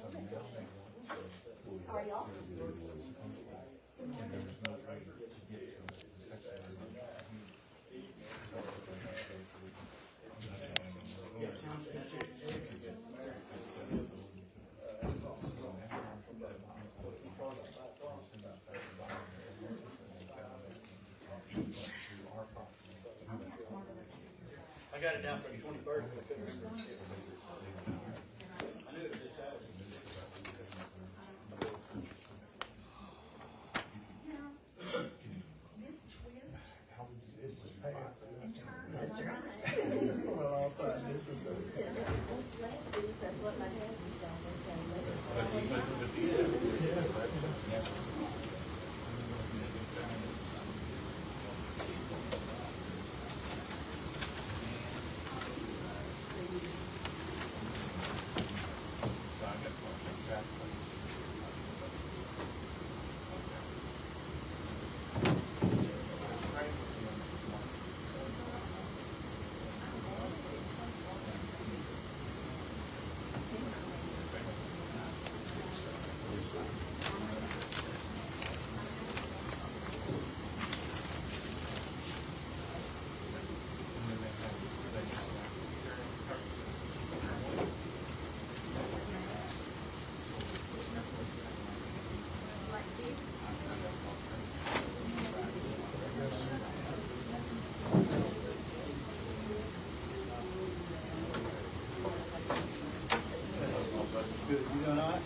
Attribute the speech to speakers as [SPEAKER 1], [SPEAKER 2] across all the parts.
[SPEAKER 1] Are y'all?
[SPEAKER 2] I got it down for the 21st, but I couldn't remember. I knew it was just out.
[SPEAKER 1] This twist
[SPEAKER 3] It's just half.
[SPEAKER 1] and turn.
[SPEAKER 4] That's right.
[SPEAKER 3] Well, outside this is the.
[SPEAKER 4] Those lefties, that's what my dad was doing, was saying,
[SPEAKER 2] Good, you doing all right?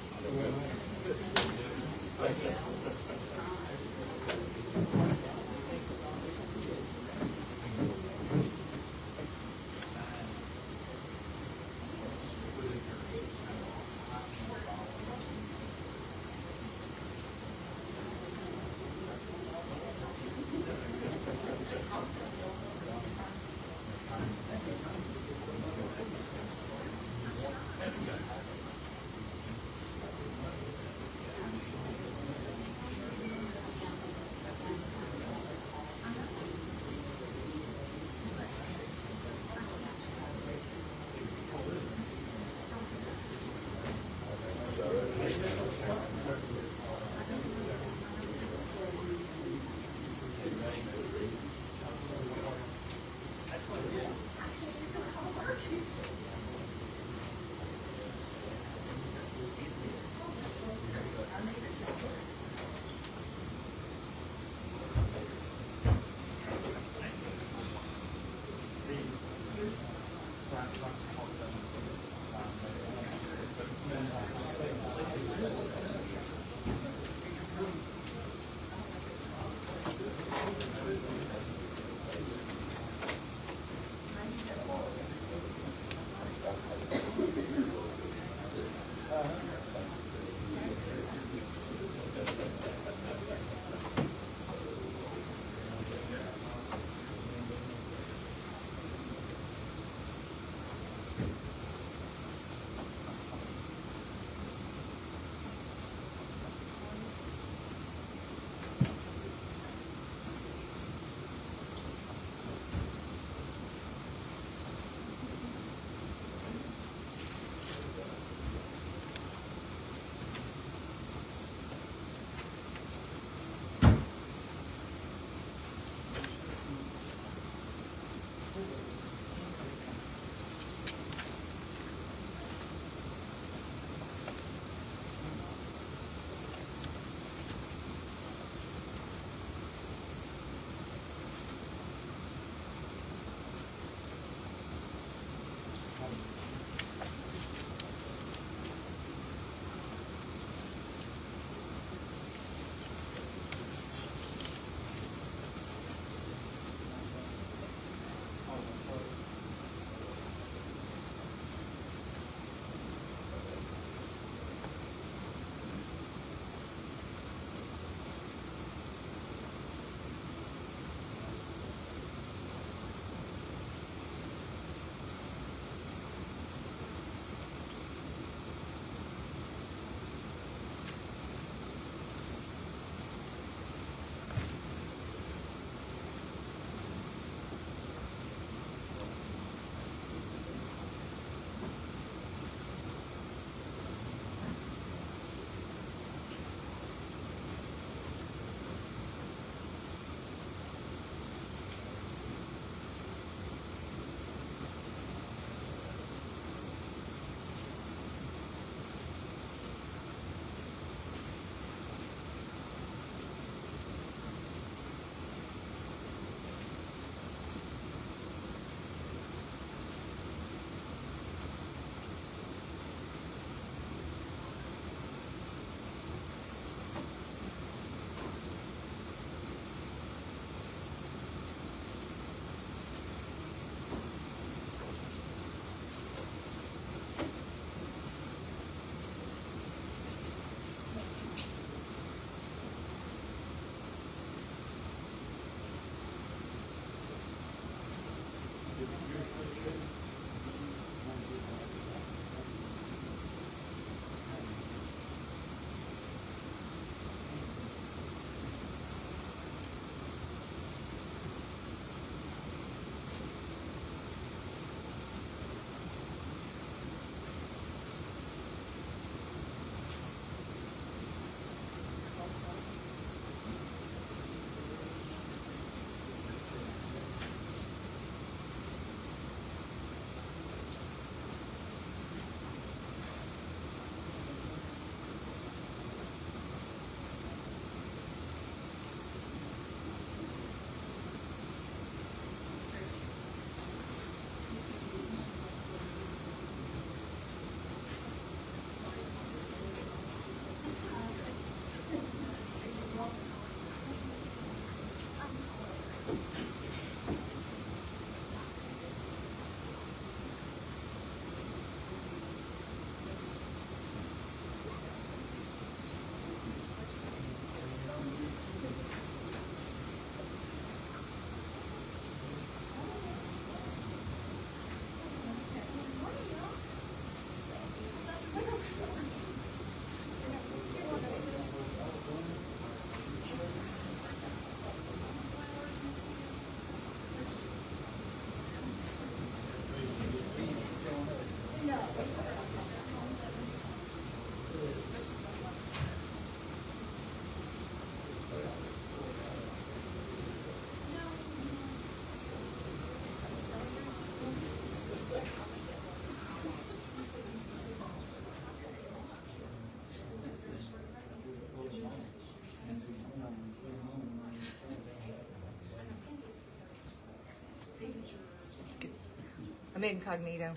[SPEAKER 5] I'm incognito.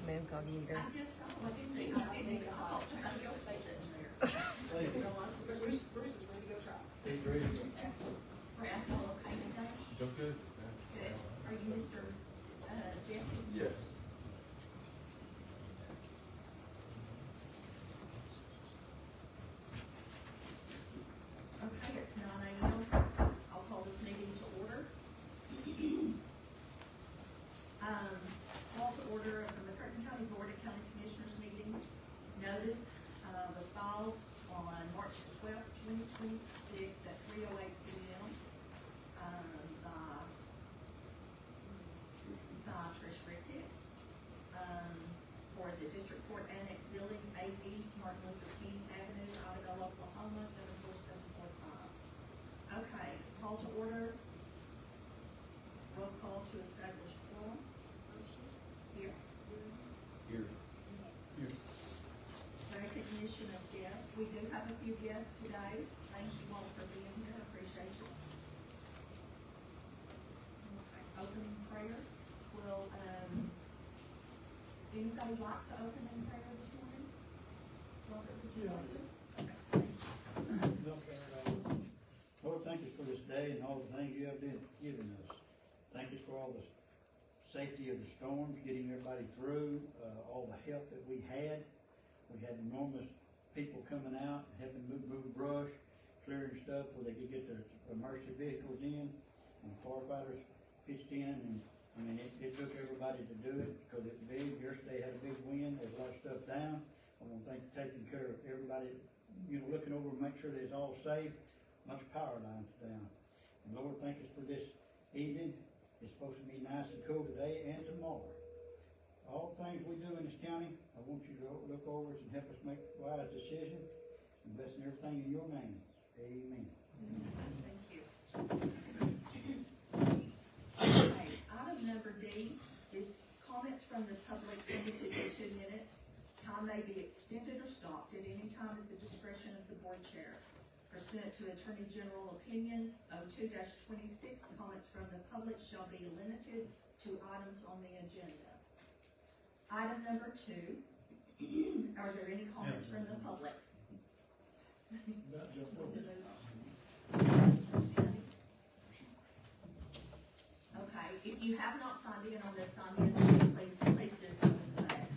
[SPEAKER 5] I'm incognito.
[SPEAKER 1] I guess so, I didn't think, I thought somebody else was sitting there. Bruce is ready to go try.
[SPEAKER 2] He's ready to go.
[SPEAKER 1] Brad, you okay today?
[SPEAKER 6] Feel good?
[SPEAKER 1] Good. Are you Mr. Jesse?
[SPEAKER 6] Yes.
[SPEAKER 1] Okay, it's 9 a.m. I'll call this meeting to order. Call to order of the McCurtain County Board of County Commissioners meeting. Notice was filed on March 12th, 2026 at 3:08 p.m. By Trish Ricketts for the District Court Annex Building, 8 East Martin Luther King Avenue, Iredell, Oklahoma, 74745. Okay, call to order. Roll call to establish quorum. Here.
[SPEAKER 6] Here.
[SPEAKER 1] Recognition of guests. We do have a few guests today. Thank you all for being here. I appreciate you. Okay, opening prayer. Will, anybody like to open in prayer this morning? Robert, would you like to? Okay.
[SPEAKER 2] Lord, thank you for this day and all the things you have been given us. Thank you for all the safety of the storms, getting everybody through, all the help that we had. We had enormous people coming out, helping move brush, clearing stuff where they could get their emergency vehicles in, and firefighters pitched in, and I mean, it took everybody to do it because it's big. Yesterday had a big wind, there's a lot of stuff down. I want to thank you for taking care of everybody, you know, looking over and make sure that it's all safe. Much power lines down. And Lord, thank us for this evening. It's supposed to be nice and cool today and tomorrow. All things we do in this county, I want you to look over us and help us make wise decisions. Invest in everything in your name. Amen.
[SPEAKER 1] Thank you. Okay, item number D is comments from the public limited to 2 minutes. Time may be extended or stopped at any time at the discretion of the board chair. Pursuant to Attorney General Opinion 02-26, comments from the public shall be limited to items on the agenda. Item number 2, are there any comments from the public? Okay, if you have not signed in on this agenda, please do so in the back.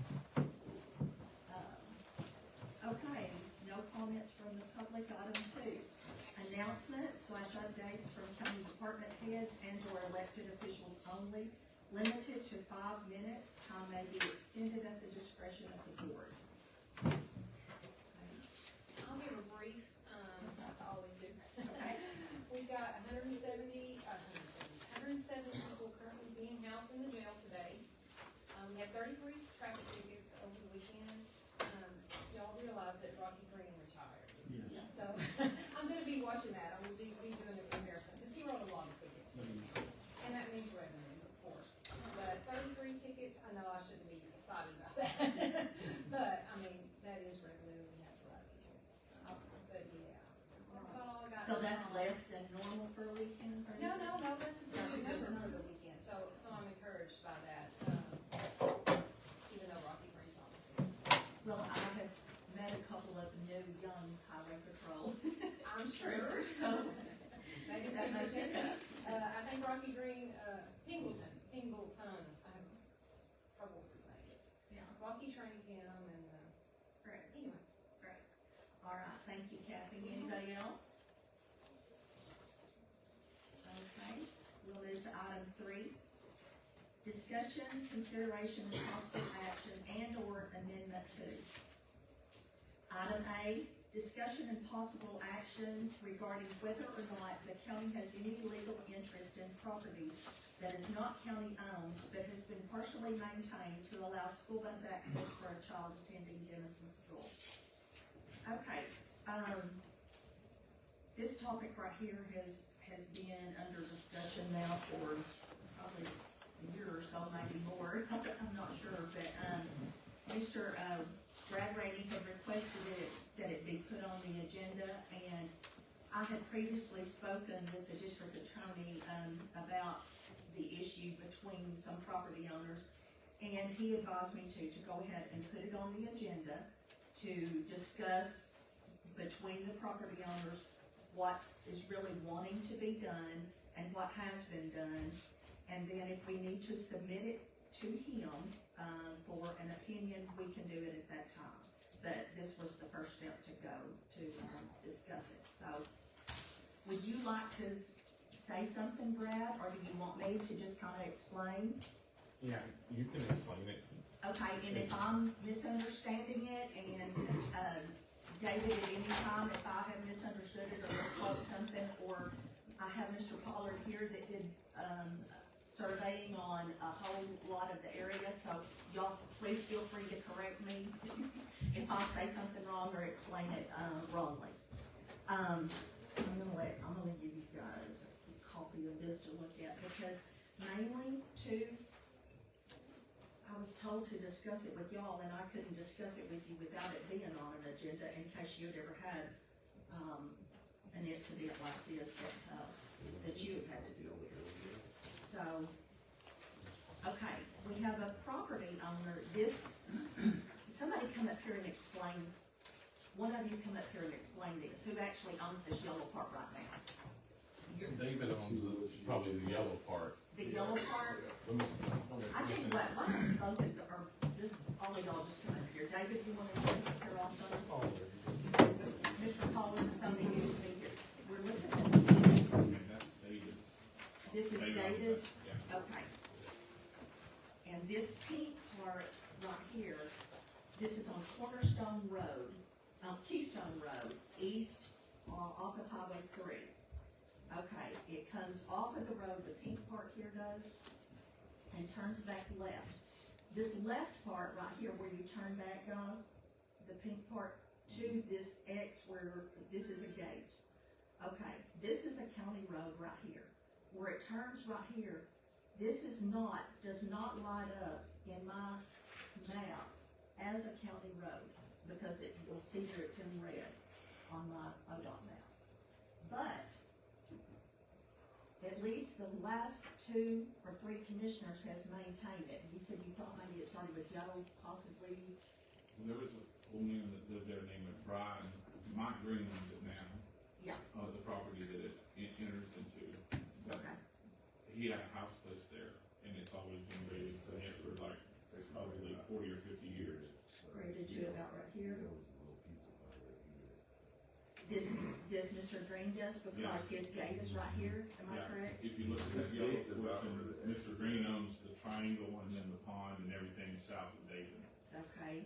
[SPEAKER 1] Okay, no comments from the public. Item 2, announcements / updates from county department heads and or elected officials only, limited to 5 minutes. Time may be extended at the discretion of the board.
[SPEAKER 7] I'll give a brief, like I always do.
[SPEAKER 1] Okay.
[SPEAKER 7] We've got 170 people currently being housed in the jail today. We had 33 traffic tickets over the weekend. Y'all realize that Rocky Green retired.
[SPEAKER 2] Yes.
[SPEAKER 7] So I'm gonna be watching that. I will be doing a comparison, because he wrote a lot of tickets. And that means revenue, of course. But 33 tickets, I know I shouldn't be excited about that. But, I mean, that is revenue, and that's a lot of tickets. But yeah, that's about all I got.
[SPEAKER 1] So that's less than normal for a weekend? or
[SPEAKER 7] No,
[SPEAKER 1] anything?
[SPEAKER 7] that's a
[SPEAKER 1] That's a
[SPEAKER 7] good
[SPEAKER 1] good
[SPEAKER 7] number
[SPEAKER 1] number.
[SPEAKER 7] for the weekend, so I'm encouraged by that, even though Rocky Green's on with us.
[SPEAKER 1] Well, I have met a couple of new young highway patrol.
[SPEAKER 7] I'm sure,
[SPEAKER 1] So
[SPEAKER 7] maybe
[SPEAKER 1] that may
[SPEAKER 7] Pingleton.
[SPEAKER 1] pick up.
[SPEAKER 7] I think Rocky Green, Pingleton, I have trouble with saying it.
[SPEAKER 1] Yeah,
[SPEAKER 7] Rocky trained him and,
[SPEAKER 1] great,
[SPEAKER 7] anyway.
[SPEAKER 1] great. All right, thank you, Kathy. Anybody else? Okay, we'll move to item 3. Discussion, consideration, and possible action and or amendment 2. Item A, discussion and possible action regarding whether or not the county has any legal interest in property that is not county owned but has been partially maintained to allow school bus access for a child attending Denison School. Okay, this topic right here has been under discussion now for probably a year or so, maybe more. I'm not sure, but Mr. Brad Rady had requested that it be put on the agenda, and I had previously spoken with the district attorney about the issue between some property owners, And he advised me to go ahead and put it on the agenda to discuss between the property owners what is really wanting to be done and what has been done. And then if we need to submit it to him, for an opinion, we can do it at that time. But this was the first step to go to, discuss it. So, would you like to say something, Brad, or do you want me to just kinda explain?
[SPEAKER 6] Yeah, you can explain it.
[SPEAKER 1] Okay, and if I'm misunderstanding it, and, David, at any time, if I have misunderstood it or misquote something, or I have Mr. Pollard here that did, surveying on a whole lot of the area, so y'all please feel free to correct me if I say something wrong or explain it, wrongly. I'm gonna give you guys a copy of this to look at, because mainly I was told to discuss it with y'all, and I couldn't discuss it with you without it being on an agenda in case you'd ever had, an incident like this that you have had to deal with. So, okay, we have a property owner, somebody come up here and explain, one of you come up here and explain this, who actually owns this yellow part right now?
[SPEAKER 6] David owns probably the yellow part.
[SPEAKER 1] The yellow part?
[SPEAKER 6] Let me see.
[SPEAKER 1] I tell you what, why don't you both, or just, all of y'all just come up here. David, you wanna come up here also? Mr. Pollard, somebody needs to be here. We're looking at this.
[SPEAKER 6] And that's David's.
[SPEAKER 1] This is
[SPEAKER 6] David owns
[SPEAKER 1] David's?
[SPEAKER 6] that, yeah.
[SPEAKER 1] Okay. And this pink part right here, this is on Cornerstone Road, Keystone Road, east, off of Highway 3. Okay, it comes off of the road, the pink part here does, and turns back left. This left part right here where you turn back, guys, the pink part to this X where this is a gate. Okay, this is a county road right here. Where it turns right here, this does not light up in my map as a county road, because you'll see here it's in red on my ODOT map. But at least the last 2 or 3 commissioners has maintained it. You said you thought maybe it started with Joe, possibly.
[SPEAKER 6] There was a old man that lived there named Brian, Mike Green owns it now.
[SPEAKER 1] Yeah.
[SPEAKER 6] The property that it enters into. But
[SPEAKER 1] Okay.
[SPEAKER 6] he had a house place there, and it's always been rated for him for like, probably 40 or 50 years.
[SPEAKER 1] Graded to about right here. This Mr. Green does, because his gate is right here, am I
[SPEAKER 6] Yeah.
[SPEAKER 1] correct?
[SPEAKER 6] If you look at that yellow portion, Mr. Green owns the triangle and then the pond and everything south of David.
[SPEAKER 1] Okay.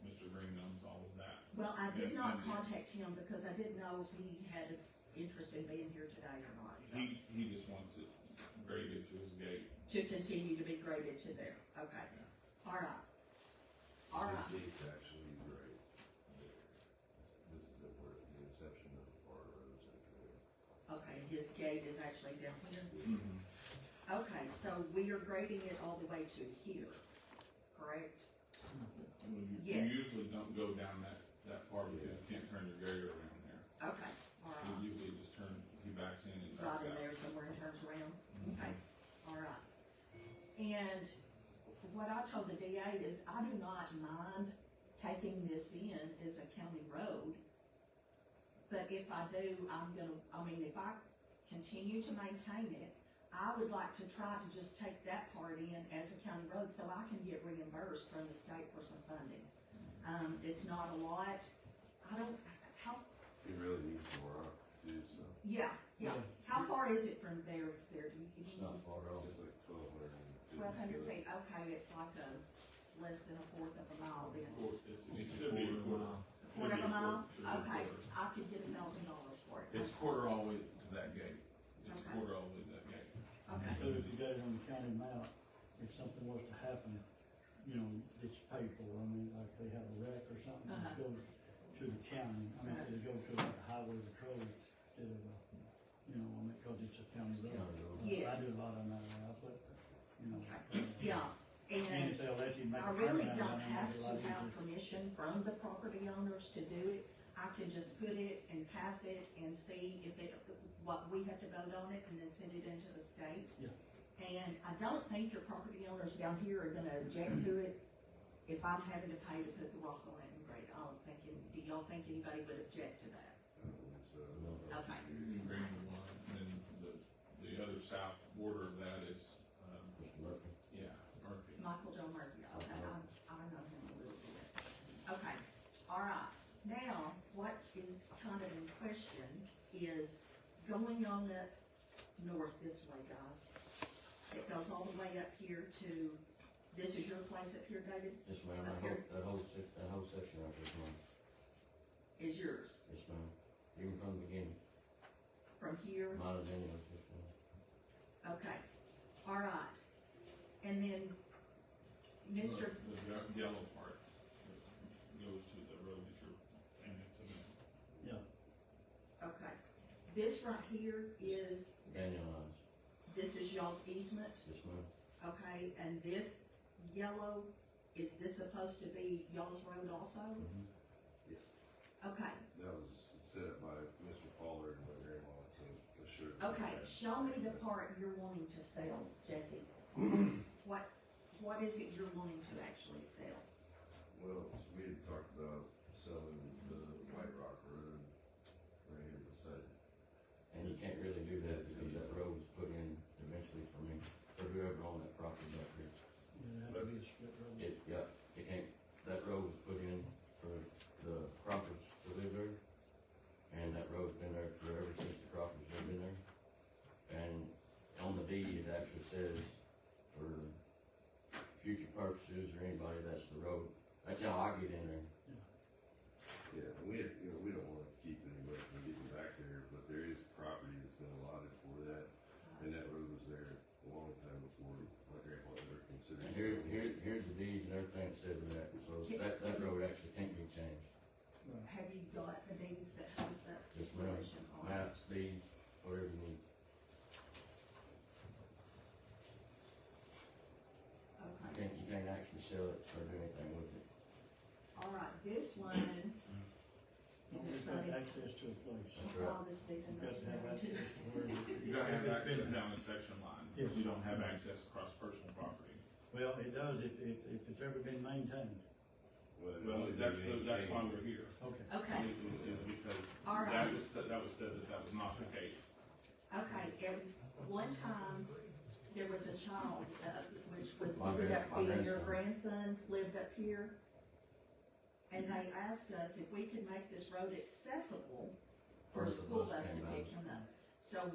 [SPEAKER 6] Mr. Green owns all of that.
[SPEAKER 1] Well, I did
[SPEAKER 6] And-
[SPEAKER 1] not
[SPEAKER 6] and
[SPEAKER 1] contact him because I didn't know if he had interest in being here today or not, so.
[SPEAKER 6] He just wants it graded to his gate.
[SPEAKER 1] To continue to be graded to there, okay. All right. All right,
[SPEAKER 8] This gate's actually right there. This is where the inception of the part road is right
[SPEAKER 1] okay, his gate is actually down here.
[SPEAKER 6] Mm-hmm.
[SPEAKER 1] Okay, so we are grading it all the way to here, correct?
[SPEAKER 6] You
[SPEAKER 1] Yes.
[SPEAKER 6] usually don't go down that far because you can't turn your grader around there.
[SPEAKER 1] Okay, all right.
[SPEAKER 6] You usually just he backs in and
[SPEAKER 1] Right
[SPEAKER 6] backs
[SPEAKER 1] in
[SPEAKER 6] out.
[SPEAKER 1] there somewhere and turns around, okay, all right. And what I told the DA is I do not mind taking this in as a county road. But if I do, if I continue to maintain it, I would like to try to just take that part in as a county road so I can get reimbursed from the state for some funding. It's not a lot,
[SPEAKER 8] It really needs more rock too, so
[SPEAKER 1] yeah, how far is it from there to there, do you?
[SPEAKER 8] it's not far off, it's like
[SPEAKER 1] 1,200 feet, okay, it's like less than a fourth of a mile then.
[SPEAKER 6] It should be a quarter.
[SPEAKER 1] Quarter of a mile?
[SPEAKER 6] Should be a
[SPEAKER 1] Okay,
[SPEAKER 6] quarter.
[SPEAKER 1] I could get $1,000 for it.
[SPEAKER 6] It's quarter all the way to that gate. It's
[SPEAKER 1] Okay.
[SPEAKER 6] quarter all the way to that gate.
[SPEAKER 1] Okay,
[SPEAKER 2] So if you got it on the county map, if something was to happen, it's paid for, like they have a wreck or something, it goes to the county, it goes to like a highway patrol instead of, cause it's a county road. I
[SPEAKER 1] Yes.
[SPEAKER 2] do a lot on that route, but,
[SPEAKER 1] yeah,
[SPEAKER 2] And
[SPEAKER 1] and
[SPEAKER 2] if they'll let you make.
[SPEAKER 1] I
[SPEAKER 2] a
[SPEAKER 1] really
[SPEAKER 2] turnaround
[SPEAKER 1] don't
[SPEAKER 2] down there,
[SPEAKER 1] have
[SPEAKER 2] it's a
[SPEAKER 1] to
[SPEAKER 2] lot
[SPEAKER 1] have
[SPEAKER 2] easier.
[SPEAKER 1] permission from the property owners to do it. I can just put it and pass it and see if what we have to vote on it and then send it into the state.
[SPEAKER 2] Yeah.
[SPEAKER 1] And I don't think your property owners down here are gonna object to it if I'm having to pay to put the rock on it and grade it. I don't think, do y'all think anybody would object to that?
[SPEAKER 8] So,
[SPEAKER 1] Okay.
[SPEAKER 6] You can bring one, and then the other south border of that is,
[SPEAKER 8] Mr. Murphy.
[SPEAKER 6] yeah, Murphy.
[SPEAKER 1] Michael Joe Murphy, okay, I know him a little bit. Okay, all right, now, what is kind of in question is going on up north this way, guys. It goes all the way up here to, this is your place up here, David,
[SPEAKER 9] Yes, ma'am,
[SPEAKER 1] Up here?
[SPEAKER 9] that whole section right there, ma'am.
[SPEAKER 1] is yours,
[SPEAKER 9] Yes, ma'am. Even from the beginning,
[SPEAKER 1] from here,
[SPEAKER 9] mine is anyways, yes, ma'am.
[SPEAKER 1] okay, all right. And then, Mr.
[SPEAKER 6] The yellow part that goes to the road that you're annexing.
[SPEAKER 2] Yeah,
[SPEAKER 1] Okay, this right here is,
[SPEAKER 9] Daniel lines,
[SPEAKER 1] this is y'all's easement,
[SPEAKER 9] yes, ma'am.
[SPEAKER 1] okay, and this yellow, is this supposed to be y'all's road also?
[SPEAKER 9] Mhm.
[SPEAKER 8] Yes.
[SPEAKER 1] Okay,
[SPEAKER 8] That was set up by Mr. Pollard and my grandma to assure. that
[SPEAKER 1] okay,
[SPEAKER 8] we had-
[SPEAKER 1] show me the part you're wanting to sell, Jesse. What is it you're wanting to actually sell?
[SPEAKER 8] Well, we had talked about selling the White Rock Road right here beside it.
[SPEAKER 9] And you can't really do that because that road was put in eventually for me, for whoever owned that property back there.
[SPEAKER 2] yeah, that'd be a split road.
[SPEAKER 9] It can't, that road was put in for the Crawfords to live there. And that road's been there forever since the Crawfords have been there. And on the deed, it actually says for future purposes or anybody, that's the road. That's how I get in there.
[SPEAKER 8] Yeah, and we don't wanna keep anybody from getting back there, but there is property that's been allotted for that. And that road was there a long time before my grandpa ever considered.
[SPEAKER 9] And here's the deeds and everything that says that, so that road actually can't be changed.
[SPEAKER 1] Have you got the deeds that has that
[SPEAKER 9] Yes, ma'am.
[SPEAKER 1] stipulation on it?
[SPEAKER 9] Maps, deeds, whatever you need.
[SPEAKER 1] Okay,
[SPEAKER 9] You can't actually sell it or do anything with it.
[SPEAKER 1] all right, this one,
[SPEAKER 2] Don't just have access to a place.
[SPEAKER 9] That's right.
[SPEAKER 1] all this deed and
[SPEAKER 2] You got to have
[SPEAKER 1] that.
[SPEAKER 2] access to where.
[SPEAKER 6] You gotta have access down the section line,
[SPEAKER 2] Yes.
[SPEAKER 6] you don't have access across personal property.
[SPEAKER 2] Well, it does if it's ever been maintained.
[SPEAKER 8] Well,
[SPEAKER 6] Well, that's why we're here.
[SPEAKER 2] Okay.
[SPEAKER 1] Okay,
[SPEAKER 6] Is because
[SPEAKER 1] All right.
[SPEAKER 6] that was said that was not the case.
[SPEAKER 1] okay, one time, there was a child, which was,
[SPEAKER 9] My
[SPEAKER 1] ended up
[SPEAKER 9] grand- my
[SPEAKER 1] being your
[SPEAKER 9] grandson.
[SPEAKER 1] grandson, lived up here. And they asked us if we could make this road accessible for a
[SPEAKER 9] First the
[SPEAKER 1] school
[SPEAKER 9] bus
[SPEAKER 1] bus to
[SPEAKER 9] came
[SPEAKER 1] pick him up. So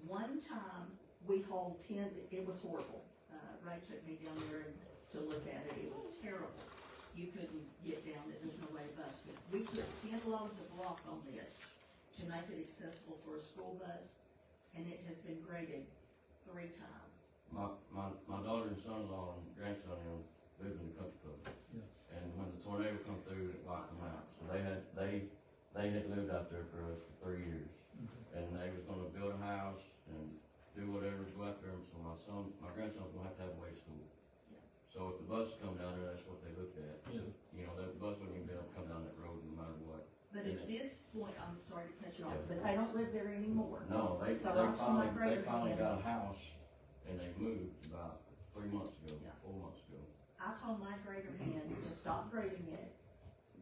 [SPEAKER 1] one time, we hauled 10, it was horrible. Ray took me down there to look at it, it was terrible. You couldn't get down it, there's no way a bus could. We put 10 loads of rock on this to make it accessible for a school bus, and it has been graded 3 times.
[SPEAKER 9] My daughter and son-in-law and grandson lived in the country club.
[SPEAKER 2] Yeah.
[SPEAKER 9] And when the tornado come through, it wiped them out. So they had lived out there for 3 years. And they was gonna build a house and do whatever, go out there. So my grandson's gonna have to have a way to school.
[SPEAKER 1] Yeah.
[SPEAKER 9] So if the bus come down there, that's what they looked at.
[SPEAKER 2] Yeah.
[SPEAKER 9] You know, the bus wouldn't even be able to come down that road no matter what.
[SPEAKER 1] But at this point, I'm sorry to cut you off,
[SPEAKER 9] Yeah.
[SPEAKER 1] but they don't live there anymore.
[SPEAKER 9] No, they
[SPEAKER 1] So I told my
[SPEAKER 9] finally
[SPEAKER 1] grandson-
[SPEAKER 9] got a house and they moved about 3 months ago,
[SPEAKER 1] Yeah.
[SPEAKER 9] 4 months ago.
[SPEAKER 1] I told my grader hand to stop grading it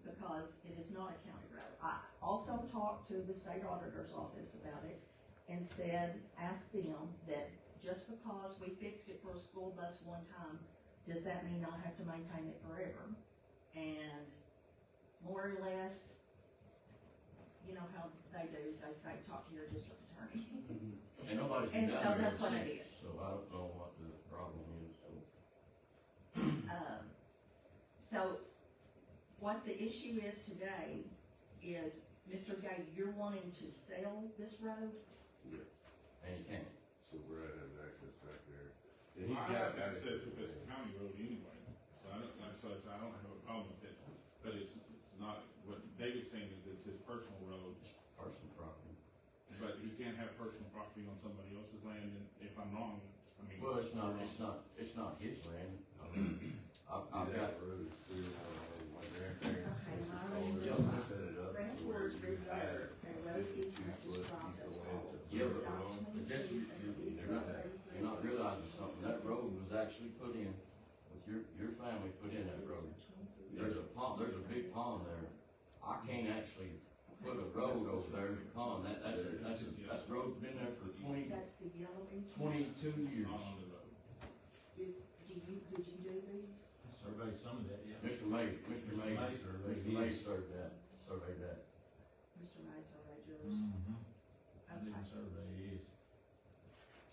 [SPEAKER 1] because it is not a county road. I also talked to the state auditor's office about it and said, ask them that just because we fixed it for a school bus one time, does that mean I'll have to maintain it forever? And more or less, you know how they do, they say, talk to your district attorney.
[SPEAKER 9] And nobody's
[SPEAKER 1] And
[SPEAKER 9] been
[SPEAKER 1] so
[SPEAKER 9] down there
[SPEAKER 1] that's what I
[SPEAKER 9] since,
[SPEAKER 1] did.
[SPEAKER 9] so I don't know what the problem is, so.
[SPEAKER 1] So, what the issue is today is, Mr. Gay, you're wanting to sell this road?
[SPEAKER 9] And you can't.
[SPEAKER 8] So Brad has access back there. And
[SPEAKER 6] I
[SPEAKER 8] he's
[SPEAKER 6] have
[SPEAKER 8] got
[SPEAKER 6] access if it's a county road anyway, so I don't have a problem with it. But it's not, what David's saying is it's his personal road,
[SPEAKER 9] Personal property.
[SPEAKER 6] but you can't have personal property on somebody else's land, and if I'm wrong, I mean.
[SPEAKER 9] Well, it's not his land. I mean, I've got,
[SPEAKER 8] that road is clear, my grandparents.
[SPEAKER 1] Okay,
[SPEAKER 8] Mr.
[SPEAKER 1] my
[SPEAKER 8] Pollard
[SPEAKER 1] road is-
[SPEAKER 8] set it up.
[SPEAKER 1] Grant
[SPEAKER 8] to where
[SPEAKER 1] was
[SPEAKER 8] you could add
[SPEAKER 1] reserved, and road
[SPEAKER 8] a
[SPEAKER 1] easement is
[SPEAKER 8] 2-foot
[SPEAKER 1] from
[SPEAKER 8] piece
[SPEAKER 1] this
[SPEAKER 8] of land
[SPEAKER 1] hall.
[SPEAKER 8] to
[SPEAKER 9] Yeah,
[SPEAKER 8] the
[SPEAKER 9] but
[SPEAKER 8] road.
[SPEAKER 9] just, you're not realizing something I can't actually put a road over there because that's road's been there for
[SPEAKER 1] That's the yellow easement.
[SPEAKER 9] 22 years.
[SPEAKER 6] Not on the road.
[SPEAKER 1] Did you do these?
[SPEAKER 10] Survey some of that, yeah.
[SPEAKER 9] Mr. May
[SPEAKER 10] surveyed
[SPEAKER 9] surveyed that.
[SPEAKER 1] Mr. Rice already yours.
[SPEAKER 10] Mm-hmm. I
[SPEAKER 1] Okay.
[SPEAKER 10] didn't survey his.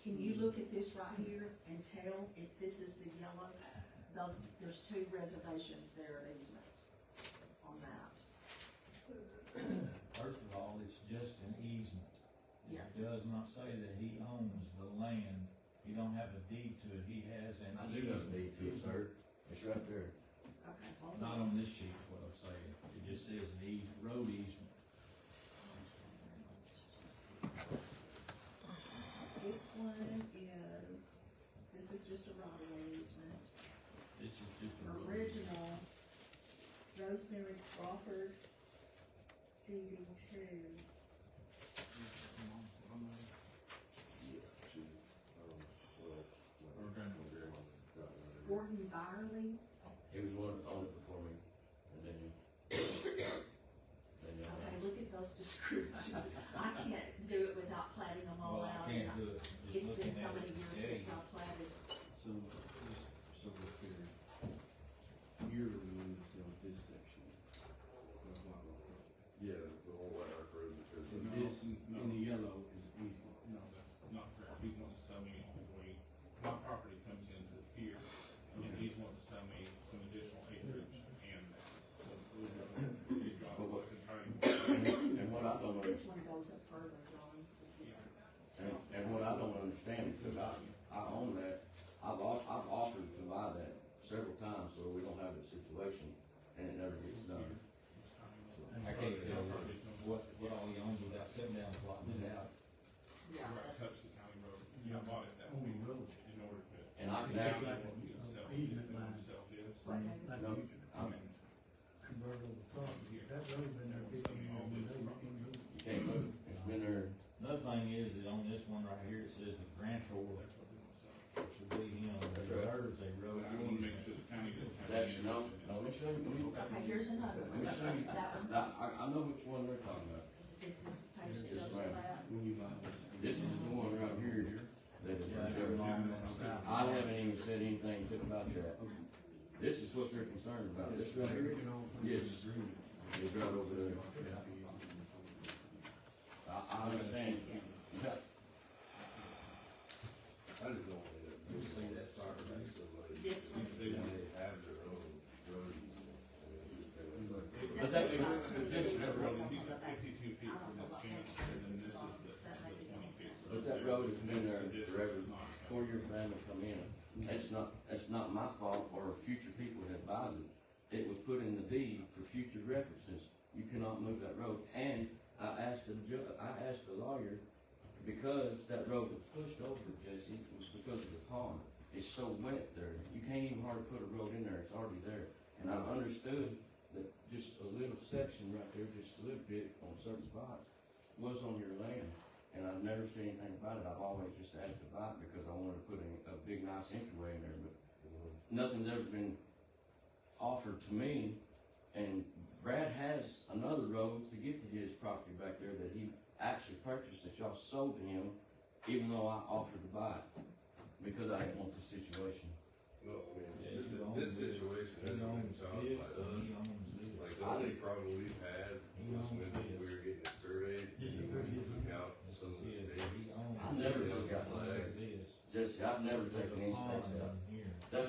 [SPEAKER 1] Can you look at this right here and tell if this is the yellow? There's two reservations there, easements on that.
[SPEAKER 10] First of all, it's just an easement.
[SPEAKER 1] Yes.
[SPEAKER 10] It does not say that he owns the land. He don't have a deed to it. He has an
[SPEAKER 9] I do have a
[SPEAKER 10] easement.
[SPEAKER 9] deed to it, sir. It's right there.
[SPEAKER 1] Okay, hold
[SPEAKER 10] Not
[SPEAKER 1] on.
[SPEAKER 10] on this sheet, is what I'm saying. It just says an road easement.
[SPEAKER 1] This one this is just a right of way easement.
[SPEAKER 10] This is just a road.
[SPEAKER 1] Original Rosemary Crawford DD two. Gordon Byerly.
[SPEAKER 9] He was one that owned it before me, and then
[SPEAKER 1] Okay, look at those descriptions. I can't do it without platting them all
[SPEAKER 10] Well,
[SPEAKER 1] out.
[SPEAKER 10] I can't do it.
[SPEAKER 1] It's
[SPEAKER 10] Just
[SPEAKER 1] been
[SPEAKER 10] looking
[SPEAKER 1] so
[SPEAKER 10] at
[SPEAKER 1] many
[SPEAKER 10] it
[SPEAKER 1] years
[SPEAKER 10] today.
[SPEAKER 1] since I platted.
[SPEAKER 11] So, just so we're clear, you're removing this section of White Rock Road.
[SPEAKER 8] Yeah, the whole White Rock Road, because
[SPEAKER 11] So
[SPEAKER 6] No,
[SPEAKER 11] this,
[SPEAKER 6] no.
[SPEAKER 11] in the yellow, is easement.
[SPEAKER 6] No, that's not correct. He's wanting to sell me between, my property comes into here, and he's wanting to sell me some additional acreage and that. So we've got
[SPEAKER 9] But what-
[SPEAKER 6] to try and,
[SPEAKER 9] and what I don't
[SPEAKER 1] This
[SPEAKER 9] understand,
[SPEAKER 1] one goes up further, John.
[SPEAKER 9] and what I don't understand, because I own that, I've offered to buy that several times, so we don't have a situation, and it never gets done.
[SPEAKER 10] I can't tell what all he owns without sitting down and plotting it out.
[SPEAKER 1] Yeah,
[SPEAKER 6] right,
[SPEAKER 1] that's,
[SPEAKER 6] touch the county road. I bought it that
[SPEAKER 3] On
[SPEAKER 6] way
[SPEAKER 3] the road.
[SPEAKER 6] in order to.
[SPEAKER 9] And I can
[SPEAKER 6] the
[SPEAKER 9] actually,
[SPEAKER 6] county won't get himself,
[SPEAKER 3] Easement line.
[SPEAKER 6] himself is.
[SPEAKER 1] right,
[SPEAKER 3] Like
[SPEAKER 9] no,
[SPEAKER 3] you
[SPEAKER 9] I'm,
[SPEAKER 3] convert over property, that road been there 15 years, you can't do it.
[SPEAKER 9] you can't move, it's been there,
[SPEAKER 10] Another thing is that on this one right here, it says the grantor
[SPEAKER 6] That's what they want to sell.
[SPEAKER 10] should be him,
[SPEAKER 9] That's
[SPEAKER 10] the
[SPEAKER 9] right.
[SPEAKER 10] hers, a road
[SPEAKER 6] But I want to make
[SPEAKER 10] easement.
[SPEAKER 6] sure the county doesn't have.
[SPEAKER 9] that's,
[SPEAKER 6] any
[SPEAKER 9] no,
[SPEAKER 6] interest in it.
[SPEAKER 9] let me show you,
[SPEAKER 1] okay, here's another one.
[SPEAKER 9] let me show you,
[SPEAKER 1] Is that one?
[SPEAKER 9] I know which one they're talking about.
[SPEAKER 1] Is this the page that
[SPEAKER 9] Yes,
[SPEAKER 1] goes with
[SPEAKER 9] ma'am.
[SPEAKER 1] that?
[SPEAKER 11] When you buy this.
[SPEAKER 9] This is the one right here, that is,
[SPEAKER 10] Yeah, that's along that side.
[SPEAKER 9] I haven't even said anything good about that. This is what they're concerned about, this right here, yes, it's right over there. I understand. Yeah.
[SPEAKER 8] I just don't want to.
[SPEAKER 10] You see that far back?
[SPEAKER 1] This one?
[SPEAKER 8] They have their own road easement.
[SPEAKER 9] But that,
[SPEAKER 1] That's not-
[SPEAKER 9] but this,
[SPEAKER 6] He's got 52 feet from this fence, and then this is the 20 feet.
[SPEAKER 9] but that road has been there
[SPEAKER 6] This is
[SPEAKER 9] forever,
[SPEAKER 6] not-
[SPEAKER 9] before your family come in. That's not my fault or future people that buys it. It was put in the deed for future references. You cannot move that road. And I asked the lawyer, because that road was pushed over, Jesse, it was because of the pond. It's so wet there, you can't even hardly put a road in there, it's already there. And I understood that just a little section right there, just a little bit on certain spots, was on your land. And I've never said anything about it, I've always just asked about it because I wanted to put a big nice entryway in there, but nothing's ever been offered to me. And Brad has another road to get to his property back there that he actually purchased, that y'all sold to him, even though I offered to buy it, because I didn't want the situation.
[SPEAKER 8] No, I mean,
[SPEAKER 10] Yeah,
[SPEAKER 8] this,
[SPEAKER 10] he owns
[SPEAKER 8] this
[SPEAKER 10] it.
[SPEAKER 8] situation
[SPEAKER 10] He
[SPEAKER 8] hasn't been
[SPEAKER 10] owns
[SPEAKER 8] caused
[SPEAKER 10] this,
[SPEAKER 8] by
[SPEAKER 10] and
[SPEAKER 8] us.
[SPEAKER 10] he owns this.
[SPEAKER 8] Like, the only problem we've had
[SPEAKER 10] He
[SPEAKER 8] was
[SPEAKER 10] owns
[SPEAKER 8] when
[SPEAKER 10] this.
[SPEAKER 8] we were getting it surveyed, and we took out some of the
[SPEAKER 10] Yeah,
[SPEAKER 8] stakes.
[SPEAKER 10] he owns
[SPEAKER 9] I never
[SPEAKER 10] this.
[SPEAKER 9] took out
[SPEAKER 10] He owns
[SPEAKER 8] flags.
[SPEAKER 10] this.
[SPEAKER 9] Jesse, I've never
[SPEAKER 10] There's
[SPEAKER 9] taken
[SPEAKER 10] a
[SPEAKER 9] any
[SPEAKER 10] pond
[SPEAKER 9] stakes out.
[SPEAKER 10] in here.
[SPEAKER 9] That's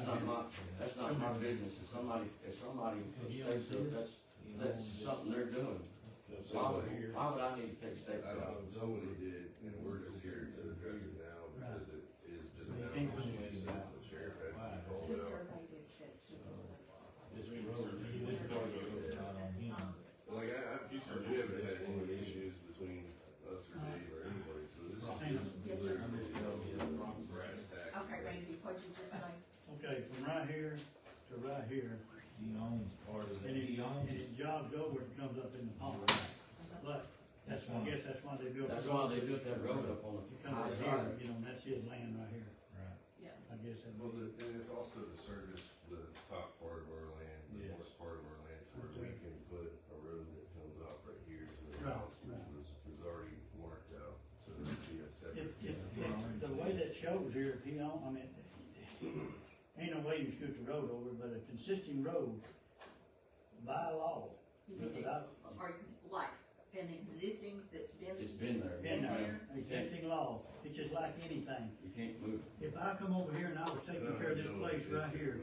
[SPEAKER 9] not my business. If somebody puts stakes up, that's something they're doing. Why would I need to take stakes
[SPEAKER 8] I don't
[SPEAKER 9] out?
[SPEAKER 8] know, somebody did, and we're just here to address it now, because it is just
[SPEAKER 3] They
[SPEAKER 8] now
[SPEAKER 3] can't
[SPEAKER 8] an
[SPEAKER 3] do
[SPEAKER 8] issue
[SPEAKER 3] anything
[SPEAKER 8] since
[SPEAKER 3] about
[SPEAKER 8] the sheriff had to call
[SPEAKER 1] He
[SPEAKER 8] it out.
[SPEAKER 1] surveyed it,
[SPEAKER 10] This road, this road is not on him.
[SPEAKER 8] Like, we haven't had any issues between us or Dave or anybody, so this is just.
[SPEAKER 1] Yes, sir.
[SPEAKER 8] Brass tacks.
[SPEAKER 1] Okay, Randy, what'd you just say?
[SPEAKER 2] Okay, from right here to right here,
[SPEAKER 10] He owns part of
[SPEAKER 2] and
[SPEAKER 10] it.
[SPEAKER 2] it,
[SPEAKER 10] He owns
[SPEAKER 2] and
[SPEAKER 10] it.
[SPEAKER 2] it jogs over, it comes up in the pond. But, I guess that's why they built. the
[SPEAKER 9] That's why
[SPEAKER 2] road.
[SPEAKER 9] they built that road up on
[SPEAKER 2] It
[SPEAKER 9] the
[SPEAKER 2] comes
[SPEAKER 9] high
[SPEAKER 2] up
[SPEAKER 9] side.
[SPEAKER 2] here, you know, and that's his land right here,
[SPEAKER 10] Right.
[SPEAKER 1] Yes.
[SPEAKER 2] I guess that
[SPEAKER 8] Well, and it's also to service the top part of our land, the
[SPEAKER 10] Yes.
[SPEAKER 8] north part of our land, to where we can put a road that comes
[SPEAKER 2] shows here, if he don't, I mean, ain't no way you can scoot the road over, but a consisting road by law.
[SPEAKER 1] You mean,
[SPEAKER 2] Because
[SPEAKER 1] or like an existing that's been.
[SPEAKER 9] It's been there.
[SPEAKER 2] been there,
[SPEAKER 9] You can't,
[SPEAKER 2] existing law, it's just like anything.
[SPEAKER 9] you can't move it.
[SPEAKER 2] If I come over here and I was taking care of this place right here,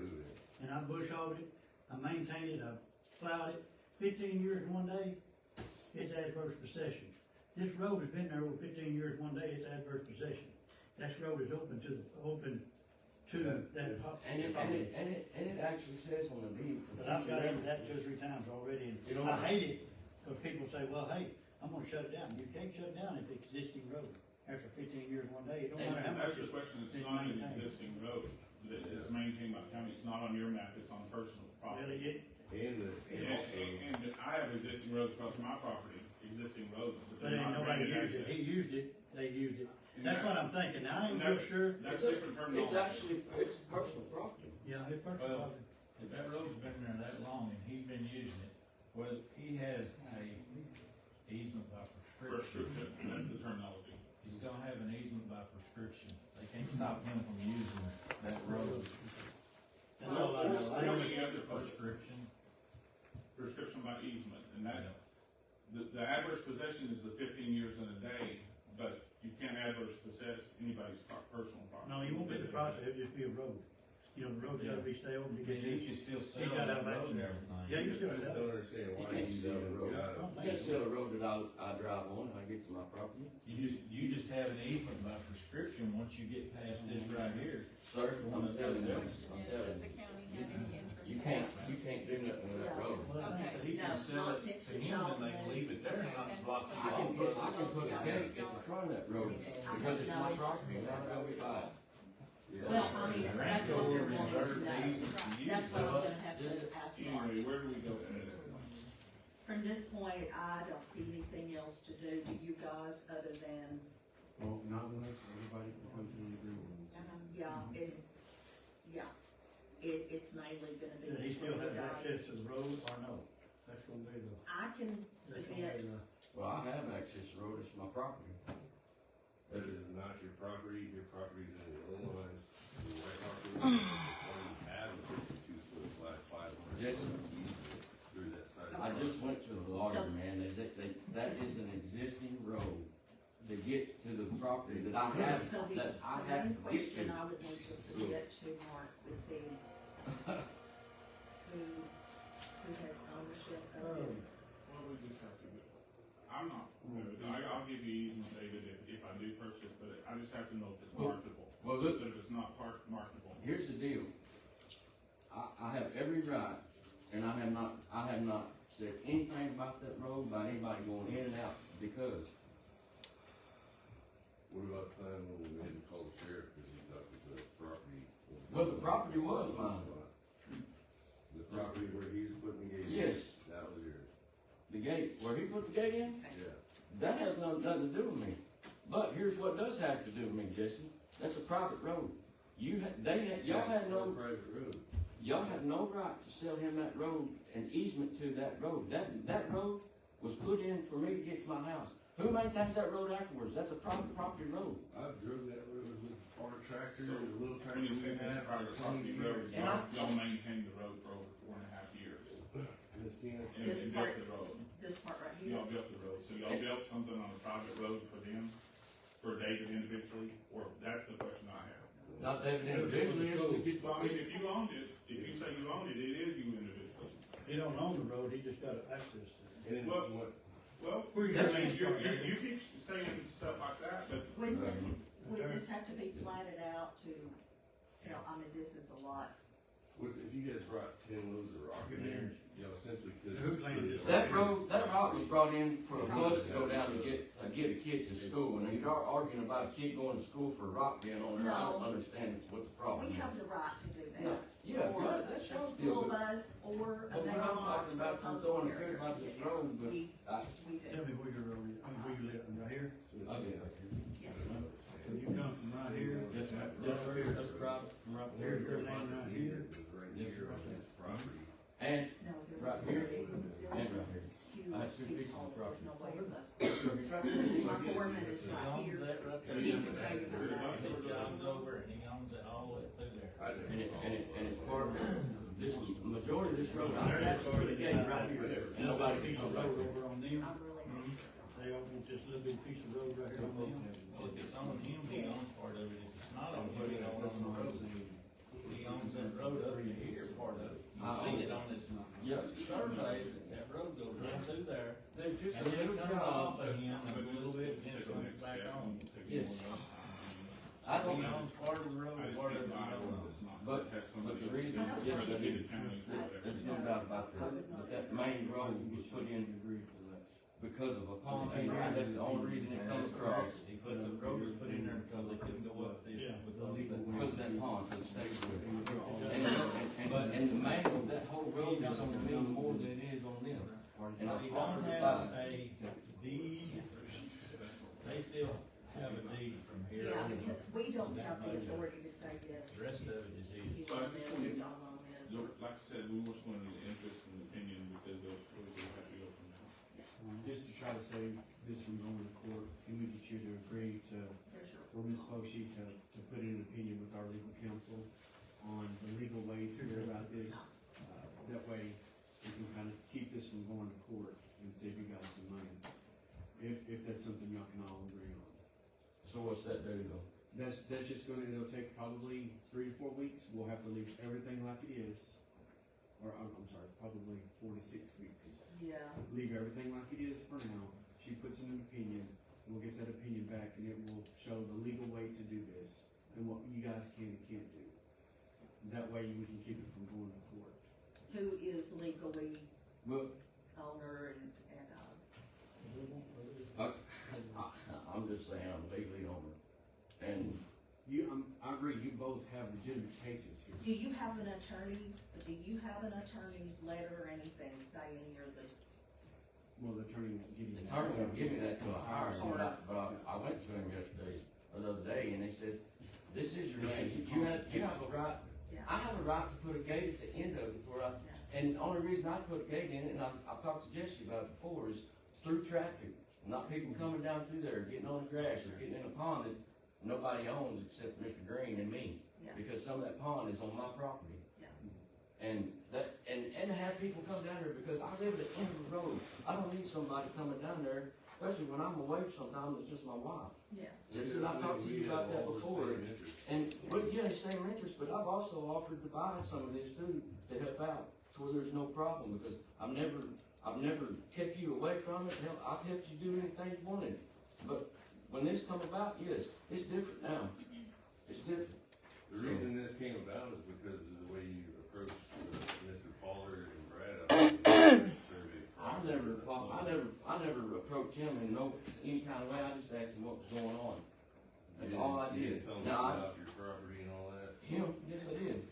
[SPEAKER 2] and I bush hogged it, I maintained it, I plowed it, 15 years one day, it's adverse possession. This road has been there over 15 years one day, it's adverse possession. That road is open to that property.
[SPEAKER 9] And it actually says on the deed. for
[SPEAKER 2] But I've got
[SPEAKER 9] future
[SPEAKER 2] into that
[SPEAKER 9] reference.
[SPEAKER 2] 2 or 3 times already,
[SPEAKER 9] You
[SPEAKER 2] and
[SPEAKER 9] don't-
[SPEAKER 2] I hate it, because people say, well, hey, I'm gonna shut it down. You can't shut it down if it's existing road. After 15 years one day, it don't matter how much.
[SPEAKER 6] That's the question, it's not an existing road, that is maintained by the county, it's not on your map, it's on personal property.
[SPEAKER 2] Really,
[SPEAKER 8] And also,
[SPEAKER 6] And I have existing roads across my property, existing roads, but
[SPEAKER 2] but
[SPEAKER 6] they're
[SPEAKER 2] ain't
[SPEAKER 6] not
[SPEAKER 2] nobody
[SPEAKER 6] granted
[SPEAKER 2] used it.
[SPEAKER 6] access.
[SPEAKER 2] He used it, they used it.
[SPEAKER 6] And
[SPEAKER 2] That's
[SPEAKER 6] that-
[SPEAKER 2] what I'm thinking. Now, I ain't
[SPEAKER 6] and
[SPEAKER 2] real
[SPEAKER 6] that's-
[SPEAKER 2] sure.
[SPEAKER 6] That's
[SPEAKER 9] It's
[SPEAKER 6] different terminology.
[SPEAKER 9] It's actually, it's personal property.
[SPEAKER 2] Yeah, it's personal
[SPEAKER 3] Well,
[SPEAKER 2] property.
[SPEAKER 3] if that road's been there that long and he's been using it, well, he has a easement by prescription.
[SPEAKER 6] Prescription, that's the terminology.
[SPEAKER 3] He's gonna have an easement by prescription. They can't stop him from using that road.
[SPEAKER 2] That's all I know. I know
[SPEAKER 6] What do you have to
[SPEAKER 3] Prescription.
[SPEAKER 6] prescription by easement, and that, the adverse possession is the 15 years and a day, but you can't adverse possess anybody's personal property.
[SPEAKER 2] No, you won't be the property, it'll just be a road. You know, the road's gotta be stay open to
[SPEAKER 3] I
[SPEAKER 2] get
[SPEAKER 3] mean, you
[SPEAKER 2] these.
[SPEAKER 3] can still sell
[SPEAKER 2] got
[SPEAKER 3] that
[SPEAKER 2] that
[SPEAKER 3] road and
[SPEAKER 2] back.
[SPEAKER 3] everything.
[SPEAKER 2] Yeah, you
[SPEAKER 8] I
[SPEAKER 2] still
[SPEAKER 8] just
[SPEAKER 2] have.
[SPEAKER 8] don't understand
[SPEAKER 9] You
[SPEAKER 8] why
[SPEAKER 9] can't
[SPEAKER 8] you
[SPEAKER 9] sell
[SPEAKER 8] don't
[SPEAKER 9] the road.
[SPEAKER 8] got it.
[SPEAKER 9] You can't sell a road that I drive on and I get to my property.
[SPEAKER 3] You just have an easement by prescription once you get past this right here.
[SPEAKER 9] Sir, I'm telling you, I'm
[SPEAKER 7] Yes,
[SPEAKER 9] telling
[SPEAKER 7] if the
[SPEAKER 9] you.
[SPEAKER 7] county had any interest.
[SPEAKER 9] You
[SPEAKER 7] in
[SPEAKER 9] can't,
[SPEAKER 7] that.
[SPEAKER 9] you can't do nothing with that road.
[SPEAKER 2] Well, I think that he
[SPEAKER 3] You can
[SPEAKER 2] can,
[SPEAKER 3] sell
[SPEAKER 1] not
[SPEAKER 3] it
[SPEAKER 1] since
[SPEAKER 3] to
[SPEAKER 1] it's
[SPEAKER 3] him
[SPEAKER 1] all
[SPEAKER 3] and they can leave it there and not block you
[SPEAKER 9] I can
[SPEAKER 3] off.
[SPEAKER 9] put, I can put a gate at the front of that road because it's my property and that's how we buy it.
[SPEAKER 1] Well, I mean, that's what we're wanting to
[SPEAKER 3] Reserve the
[SPEAKER 1] know.
[SPEAKER 3] easement to use
[SPEAKER 1] That's what I'm
[SPEAKER 3] it.
[SPEAKER 1] gonna have to ask Mark.
[SPEAKER 6] Anyway, where do we go from this?
[SPEAKER 1] From this point, I don't see anything else to do, do you guys, other than,
[SPEAKER 11] Well, not unless everybody can come to an agreement.
[SPEAKER 1] it's mainly gonna be.
[SPEAKER 2] that he still
[SPEAKER 1] between
[SPEAKER 2] has
[SPEAKER 1] you guys.
[SPEAKER 2] access to the road or no? That's gonna be the,
[SPEAKER 1] I can
[SPEAKER 2] that's gonna be
[SPEAKER 1] submit,
[SPEAKER 2] the.
[SPEAKER 9] Well, I have access to the road, it's my property.
[SPEAKER 8] That is not your property is in Illinois, the White Rock River, you have a 52-foot flat 500
[SPEAKER 9] Yes.
[SPEAKER 8] easement through that side.
[SPEAKER 9] I just went to the lawyer, man, that is an existing road to get to the property that I have,
[SPEAKER 1] so the
[SPEAKER 9] that I
[SPEAKER 1] main
[SPEAKER 9] have to get
[SPEAKER 1] question
[SPEAKER 9] to.
[SPEAKER 1] I would need to submit to Mark would be, who has ownership of this?
[SPEAKER 6] Well, we just have to do, I'm not, I'll give you easement, David, if I do purchase it, but I just have to know if it's
[SPEAKER 9] Well-
[SPEAKER 6] marketable.
[SPEAKER 9] Well, look,
[SPEAKER 6] But if it's not marketable,
[SPEAKER 9] here's the deal. I have every right, and I have not said anything about that road, about anybody going in and out, because
[SPEAKER 8] What about the time when we had to call the sheriff because he thought that the property was.
[SPEAKER 9] Well, the property was mine.
[SPEAKER 8] The property where he was putting the gate in?
[SPEAKER 9] Yes.
[SPEAKER 8] That was yours,
[SPEAKER 9] the gate, where he put the gate in,
[SPEAKER 8] yeah.
[SPEAKER 9] that has nothing to do with me. But here's what does have to do with me, Jesse. That's a private road. Y'all had
[SPEAKER 8] That's
[SPEAKER 9] no,
[SPEAKER 8] a private road.
[SPEAKER 9] y'all had no right to sell him that road and easement to that road. That road was put in for me to get to my house. Who maintains that road afterwards? That's a private property road.
[SPEAKER 8] I've drove that road with our tractor
[SPEAKER 6] So,
[SPEAKER 8] and the little tractor
[SPEAKER 6] when you
[SPEAKER 8] we
[SPEAKER 6] say it's
[SPEAKER 8] have.
[SPEAKER 6] private property road,
[SPEAKER 9] And I-
[SPEAKER 6] y'all maintained the road for over 4.5 years.
[SPEAKER 8] Christina,
[SPEAKER 6] And
[SPEAKER 1] This
[SPEAKER 6] and
[SPEAKER 1] part-
[SPEAKER 6] built the road.
[SPEAKER 1] This part right here?
[SPEAKER 6] Y'all built the road, so y'all built something on a private road for them, for David individually, or that's the question I have.
[SPEAKER 9] Not David individually, it's to get,
[SPEAKER 6] So I mean, if you owned it, if you say you owned it, it is you individually.
[SPEAKER 2] He don't own the road, he just got access to it.
[SPEAKER 8] and then
[SPEAKER 6] Well-
[SPEAKER 8] what,
[SPEAKER 6] Well,
[SPEAKER 2] Where you
[SPEAKER 6] I
[SPEAKER 2] gonna
[SPEAKER 6] mean,
[SPEAKER 2] make
[SPEAKER 6] you
[SPEAKER 2] it?
[SPEAKER 6] keep saying stuff like that, but
[SPEAKER 1] Wouldn't this have to be platted out to tell, I mean, this is a lot.
[SPEAKER 8] if you guys brought 10 loads of rock in there, you know, essentially could.
[SPEAKER 2] Whose land is it?
[SPEAKER 9] that rock was brought in for a bus to go down to get a kid to school. And you're arguing about a kid going to school for rock being on there, I don't
[SPEAKER 1] No.
[SPEAKER 9] understand what the problem
[SPEAKER 1] We
[SPEAKER 9] is.
[SPEAKER 1] have the right to do
[SPEAKER 9] No,
[SPEAKER 1] that.
[SPEAKER 9] yeah,
[SPEAKER 1] Or
[SPEAKER 9] right,
[SPEAKER 1] a
[SPEAKER 9] that's your
[SPEAKER 1] school
[SPEAKER 9] deal, but-
[SPEAKER 1] bus, or a
[SPEAKER 9] But when I'm
[SPEAKER 1] mailbox,
[SPEAKER 9] talking
[SPEAKER 1] or a
[SPEAKER 9] about them
[SPEAKER 1] postal
[SPEAKER 9] throwing a
[SPEAKER 1] carrier.
[SPEAKER 9] fit about this road, but
[SPEAKER 1] We
[SPEAKER 9] I,
[SPEAKER 1] do.
[SPEAKER 2] Tell me where your road is, where you live, right here?
[SPEAKER 1] Yes.
[SPEAKER 2] So you come from right here?
[SPEAKER 3] Just right here, that's private, from right there.
[SPEAKER 2] Here's your land right here.
[SPEAKER 8] Right here on this property.
[SPEAKER 9] and
[SPEAKER 1] No, there
[SPEAKER 9] Right
[SPEAKER 1] was
[SPEAKER 9] here.
[SPEAKER 1] a- there
[SPEAKER 9] And
[SPEAKER 1] was
[SPEAKER 9] right here.
[SPEAKER 1] a huge
[SPEAKER 9] I had
[SPEAKER 11] two pieces of
[SPEAKER 1] There's
[SPEAKER 11] property.
[SPEAKER 1] no way it must.
[SPEAKER 11] So if you try to do it
[SPEAKER 1] My
[SPEAKER 11] like this,
[SPEAKER 1] foreman is
[SPEAKER 3] He
[SPEAKER 1] right
[SPEAKER 3] owns
[SPEAKER 1] here.
[SPEAKER 3] that right there.
[SPEAKER 1] He can tell you about that.
[SPEAKER 3] He jogs over and he owns it all the way through there.
[SPEAKER 9] And it's part of, this, majority of this road, I'm actually the gate right here, and nobody
[SPEAKER 2] Piece
[SPEAKER 9] can
[SPEAKER 2] of
[SPEAKER 9] come
[SPEAKER 2] road
[SPEAKER 9] over.
[SPEAKER 2] over on them,
[SPEAKER 1] I really don't.
[SPEAKER 2] they all want this little bitty piece of road right here on them.
[SPEAKER 3] If it's on him, he owns part of it. If it's not on him, he don't own the road. He owns that road up to here, part of it. You see it on this,
[SPEAKER 9] Yeah,
[SPEAKER 3] survey, that road goes right through there.
[SPEAKER 9] there's just
[SPEAKER 3] And
[SPEAKER 9] a
[SPEAKER 3] then it
[SPEAKER 9] little
[SPEAKER 3] comes off
[SPEAKER 9] job.
[SPEAKER 3] of him and a little bit, and then it comes back on.
[SPEAKER 9] Yes.
[SPEAKER 3] He
[SPEAKER 9] I don't know,
[SPEAKER 3] owns part of the road,
[SPEAKER 6] I just
[SPEAKER 3] part of
[SPEAKER 6] can't
[SPEAKER 3] it,
[SPEAKER 6] buy
[SPEAKER 3] he
[SPEAKER 6] one
[SPEAKER 3] don't own.
[SPEAKER 6] that's not,
[SPEAKER 9] But-
[SPEAKER 6] has
[SPEAKER 9] but
[SPEAKER 6] somebody
[SPEAKER 9] the
[SPEAKER 6] else
[SPEAKER 9] reason-
[SPEAKER 6] do it,
[SPEAKER 9] yes,
[SPEAKER 6] whether
[SPEAKER 9] I
[SPEAKER 6] it be
[SPEAKER 9] do.
[SPEAKER 6] the county or whatever.
[SPEAKER 9] There's no doubt about that, but that main road was put in because of a pond being there, that's the only reason it comes across.
[SPEAKER 3] He put, the road was put in there because they couldn't go up this,
[SPEAKER 2] Yeah.
[SPEAKER 9] Because of that pond, so it stays with it. And the main, that whole road is on me more than it is on them. And I
[SPEAKER 3] He don't
[SPEAKER 9] offered to
[SPEAKER 3] have
[SPEAKER 9] buy.
[SPEAKER 3] a deed, they still have a deed from here.
[SPEAKER 1] Yeah, because we don't have the authority to say yes.
[SPEAKER 3] The rest of it is
[SPEAKER 1] You
[SPEAKER 3] his.
[SPEAKER 6] So I
[SPEAKER 1] own
[SPEAKER 6] just
[SPEAKER 1] this,
[SPEAKER 6] wanted-
[SPEAKER 1] you don't own this.
[SPEAKER 6] Like I said, we just wanted an interest and opinion because of, we have to go from there.
[SPEAKER 11] Just to try to save this from going to court, can we get you to agree to,
[SPEAKER 1] There's your.
[SPEAKER 11] for Ms. Boshi to put in an opinion with our legal counsel on the legal way to go about this? That way, we can kind of keep this from going to court and save you guys some money. If that's something y'all can all agree on.
[SPEAKER 9] So what's that do though?
[SPEAKER 11] That's just gonna, it'll take probably 3 to 4 weeks. We'll have to leave everything like it is. Or, I'm sorry, probably 4 to 6 weeks.
[SPEAKER 1] Yeah,
[SPEAKER 11] Leave everything like it is for now. She puts in an opinion, and we'll get that opinion back, and it will show the legal way to do this, and what you guys can and can't do. That way, we can keep it from going to court.
[SPEAKER 1] who is legally
[SPEAKER 9] Well,
[SPEAKER 1] owner and,
[SPEAKER 9] I'm just saying, I'm legally owner. And
[SPEAKER 11] I agree, you both have legitimate cases here.
[SPEAKER 1] do you have an attorney's letter or anything saying you're the,
[SPEAKER 11] Well, the attorney won't give you
[SPEAKER 9] the
[SPEAKER 11] that.
[SPEAKER 9] attorney won't give me that till I hire him, but I went to him yesterday, or the other day, and they said, this is your land, you have a right,
[SPEAKER 1] yeah,
[SPEAKER 9] I have a right to put a gate at the end of it where and the only reason I put a gate in it, and I've talked to Jesse about it before, is through traffic. Not people coming down through there, getting on the grass, or getting in a pond that nobody owns except Mr. Green and me.
[SPEAKER 1] Yeah.
[SPEAKER 9] Because some of that pond is on my property.
[SPEAKER 1] Yeah.
[SPEAKER 9] And to have people come down there, because I live at the end of the road. I don't need somebody coming down there, especially when I'm away sometimes, it's just my wife.
[SPEAKER 1] yeah.
[SPEAKER 9] This is, I've talked to you about that before. And, but yeah, same interest, but I've also offered to buy some of this too, to help out, to where there's no problem, because I've never kept you away from it. Hell, I've helped you do anything you wanted. But when this come about, yes, it's different now. It's different.
[SPEAKER 8] The reason this came about is because of the way you approached Mr. Pollard and Brad up on the survey.
[SPEAKER 9] I never approached him in any kind of way. I just asked him what was going on. That's all I
[SPEAKER 8] You
[SPEAKER 9] did.
[SPEAKER 8] didn't tell him
[SPEAKER 9] Now,
[SPEAKER 8] about your property and all that.
[SPEAKER 9] yes, I did.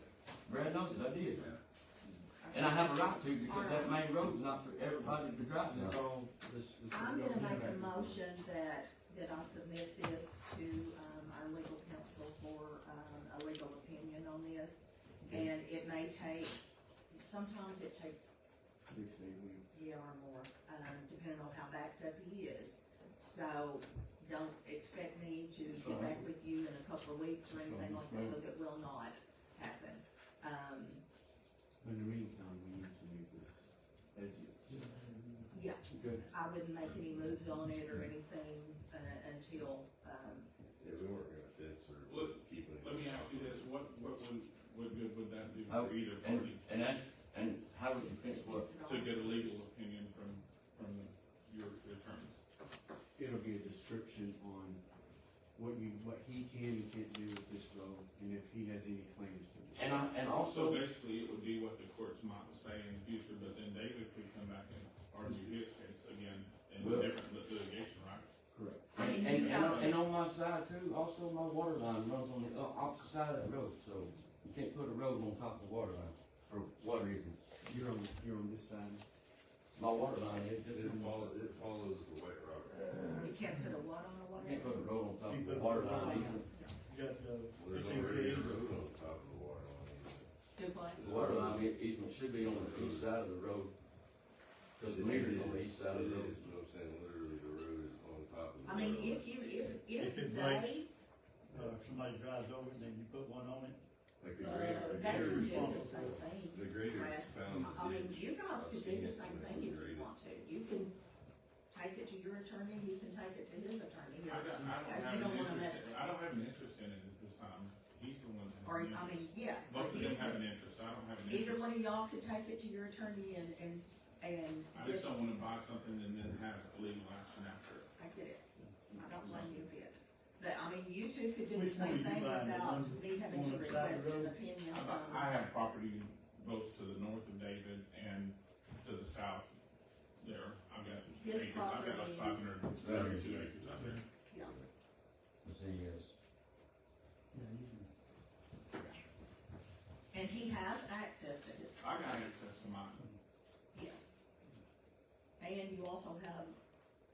[SPEAKER 9] Brad knows it, I did. And I have a right to, because that main road's not for everybody to drive down.
[SPEAKER 11] So,
[SPEAKER 1] I'm gonna make a motion that I submit this to, our legal counsel for, a legal opinion on this. And it may take, sometimes it takes
[SPEAKER 11] 6 to 8 weeks.
[SPEAKER 1] a year or more, depending on how backed up he is. So don't expect me to get back with you in a couple of weeks or anything like that, because it will not happen.
[SPEAKER 11] In the meantime, we need to leave this as is.
[SPEAKER 1] Yeah,
[SPEAKER 9] Good.
[SPEAKER 1] I wouldn't make any moves on it or anything, until,
[SPEAKER 8] Yeah, we weren't gonna fence or keep it.
[SPEAKER 6] Let me ask you this, what good would that do
[SPEAKER 9] Oh,
[SPEAKER 6] for either
[SPEAKER 9] And,
[SPEAKER 6] party?
[SPEAKER 9] and how would you fix what?
[SPEAKER 6] To get a legal opinion from your attorneys?
[SPEAKER 11] It'll be a description on what he can and can't do with this road, and if he has any claims to it.
[SPEAKER 9] And
[SPEAKER 6] So
[SPEAKER 9] also,
[SPEAKER 6] basically, it would be what the courts might say in the future, but then David could come back and argue his case again in
[SPEAKER 9] Well-
[SPEAKER 6] different litigation, right?
[SPEAKER 11] Correct.
[SPEAKER 9] and on my side too, also my water line runs on the opposite side of that road, so you can't put a road on top of the water line for water reasons.
[SPEAKER 11] You're on this side.
[SPEAKER 9] My water line is just,
[SPEAKER 8] It follows the White Rock.
[SPEAKER 1] you can't put a what on a
[SPEAKER 9] you
[SPEAKER 1] water?
[SPEAKER 9] can't put a road on top of the water line either.
[SPEAKER 2] You got,
[SPEAKER 8] Well, there's already a road on top of the water line.
[SPEAKER 1] Do what?
[SPEAKER 9] The water line easement should be on the east side of the road, because the meter's on the east side of
[SPEAKER 8] It
[SPEAKER 9] the road.
[SPEAKER 8] is, but I'm saying literally the road is on top of the
[SPEAKER 1] I mean,
[SPEAKER 8] road.
[SPEAKER 1] if
[SPEAKER 2] If it
[SPEAKER 1] they,
[SPEAKER 2] If somebody drives over it, then you put one on it.
[SPEAKER 8] Like the grader, the
[SPEAKER 1] they
[SPEAKER 8] grader,
[SPEAKER 1] can do the same thing.
[SPEAKER 8] the grader
[SPEAKER 1] Brad.
[SPEAKER 8] is found.
[SPEAKER 1] I mean, you guys
[SPEAKER 8] I've
[SPEAKER 1] could do
[SPEAKER 8] seen
[SPEAKER 1] the
[SPEAKER 8] it
[SPEAKER 1] same
[SPEAKER 8] when
[SPEAKER 1] thing
[SPEAKER 8] it's
[SPEAKER 1] if you
[SPEAKER 8] graded.
[SPEAKER 1] want to. You can take it to your attorney, you can take it to his attorney.
[SPEAKER 6] I don't have
[SPEAKER 1] You don't
[SPEAKER 6] an
[SPEAKER 1] wanna mess
[SPEAKER 6] interest,
[SPEAKER 1] with
[SPEAKER 6] I don't have an interest in it at this time. He's the one that
[SPEAKER 1] Or,
[SPEAKER 6] has an
[SPEAKER 1] I
[SPEAKER 6] interest.
[SPEAKER 1] mean, yeah.
[SPEAKER 6] Both of
[SPEAKER 1] you
[SPEAKER 6] them have
[SPEAKER 1] could-
[SPEAKER 6] an interest, I don't have an
[SPEAKER 1] Either
[SPEAKER 6] interest.
[SPEAKER 1] one of y'all could take it to your attorney and.
[SPEAKER 6] I just don't wanna buy something and then have legal action after it.
[SPEAKER 1] I get it. I don't blame you a bit. But, I mean, you two could do the
[SPEAKER 2] Which one
[SPEAKER 1] same
[SPEAKER 2] are you
[SPEAKER 1] thing
[SPEAKER 2] buying? The
[SPEAKER 1] without
[SPEAKER 2] one
[SPEAKER 1] me having
[SPEAKER 2] on
[SPEAKER 1] to
[SPEAKER 2] the side of
[SPEAKER 1] request
[SPEAKER 2] the
[SPEAKER 1] an
[SPEAKER 2] road?
[SPEAKER 1] opinion
[SPEAKER 6] I
[SPEAKER 1] from.
[SPEAKER 6] have property both to the north of David and to the south there. I've got
[SPEAKER 1] His
[SPEAKER 6] acres, I've got like
[SPEAKER 1] property.
[SPEAKER 6] 532 acres out there.
[SPEAKER 1] Yeah.
[SPEAKER 9] Let's see, yes.
[SPEAKER 2] Yeah, you can.
[SPEAKER 1] And he has access to his
[SPEAKER 6] I got
[SPEAKER 1] property.
[SPEAKER 6] access to mine.
[SPEAKER 1] Yes. And you also have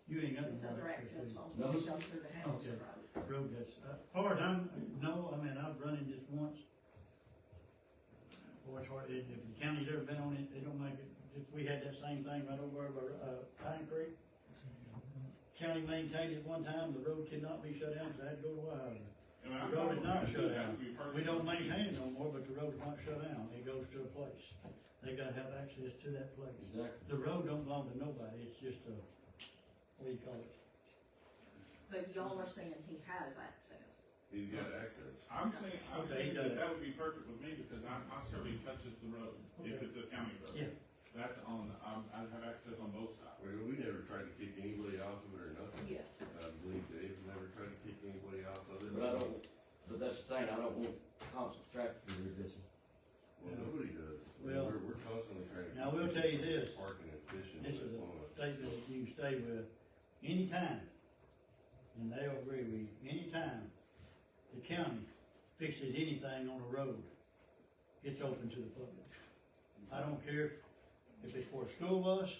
[SPEAKER 2] You ain't got
[SPEAKER 1] this
[SPEAKER 2] no
[SPEAKER 1] other
[SPEAKER 2] access,
[SPEAKER 1] access
[SPEAKER 2] do you?
[SPEAKER 1] on,
[SPEAKER 9] No.
[SPEAKER 1] which goes through the Hamilton
[SPEAKER 2] Okay.
[SPEAKER 1] Road.
[SPEAKER 2] Road that's, far as I'm, no, I mean, I've run it just once. Boy, it's hard, if the county's ever been on it, they don't make it, if we had that same thing right over by, Pine Creek. County maintained it one time, the road could not be shut down, so I had to go to Wyoming.
[SPEAKER 6] I mean, I'm
[SPEAKER 2] The road is not
[SPEAKER 6] probably-
[SPEAKER 2] shut
[SPEAKER 6] that
[SPEAKER 2] down.
[SPEAKER 6] would be perfect.
[SPEAKER 2] We don't maintain it no more, but the road is not shut down, it goes to a place. They gotta have access to that place.
[SPEAKER 9] Exactly.
[SPEAKER 2] The road don't belong to nobody, it's just a, what do you call it?
[SPEAKER 1] But y'all are saying he has access.
[SPEAKER 8] He's got access.
[SPEAKER 6] I'm saying
[SPEAKER 2] Okay,
[SPEAKER 6] that that would be perfect with me because I certainly touches the road if
[SPEAKER 2] Okay.
[SPEAKER 6] it's a county road.
[SPEAKER 2] Yeah.
[SPEAKER 6] That's on, I have access on both sides.
[SPEAKER 8] We never tried to kick anybody off of it or nothing.
[SPEAKER 1] Yeah.
[SPEAKER 8] I believe Dave never tried to kick anybody off of it.
[SPEAKER 9] But I don't, but that's the thing, I don't want constant traffic through this.
[SPEAKER 8] Well, nobody does.
[SPEAKER 2] Well,
[SPEAKER 8] We're constantly trying to.
[SPEAKER 2] now,
[SPEAKER 8] keep
[SPEAKER 2] we'll tell you this.
[SPEAKER 8] Parking and fishing.
[SPEAKER 2] This
[SPEAKER 8] when
[SPEAKER 2] is
[SPEAKER 8] it's
[SPEAKER 2] a
[SPEAKER 8] on.
[SPEAKER 2] statement that you can stay with anytime, and they'll agree with you, anytime the county fixes anything on a road, it's open to the public. I don't care if it's for a school bus,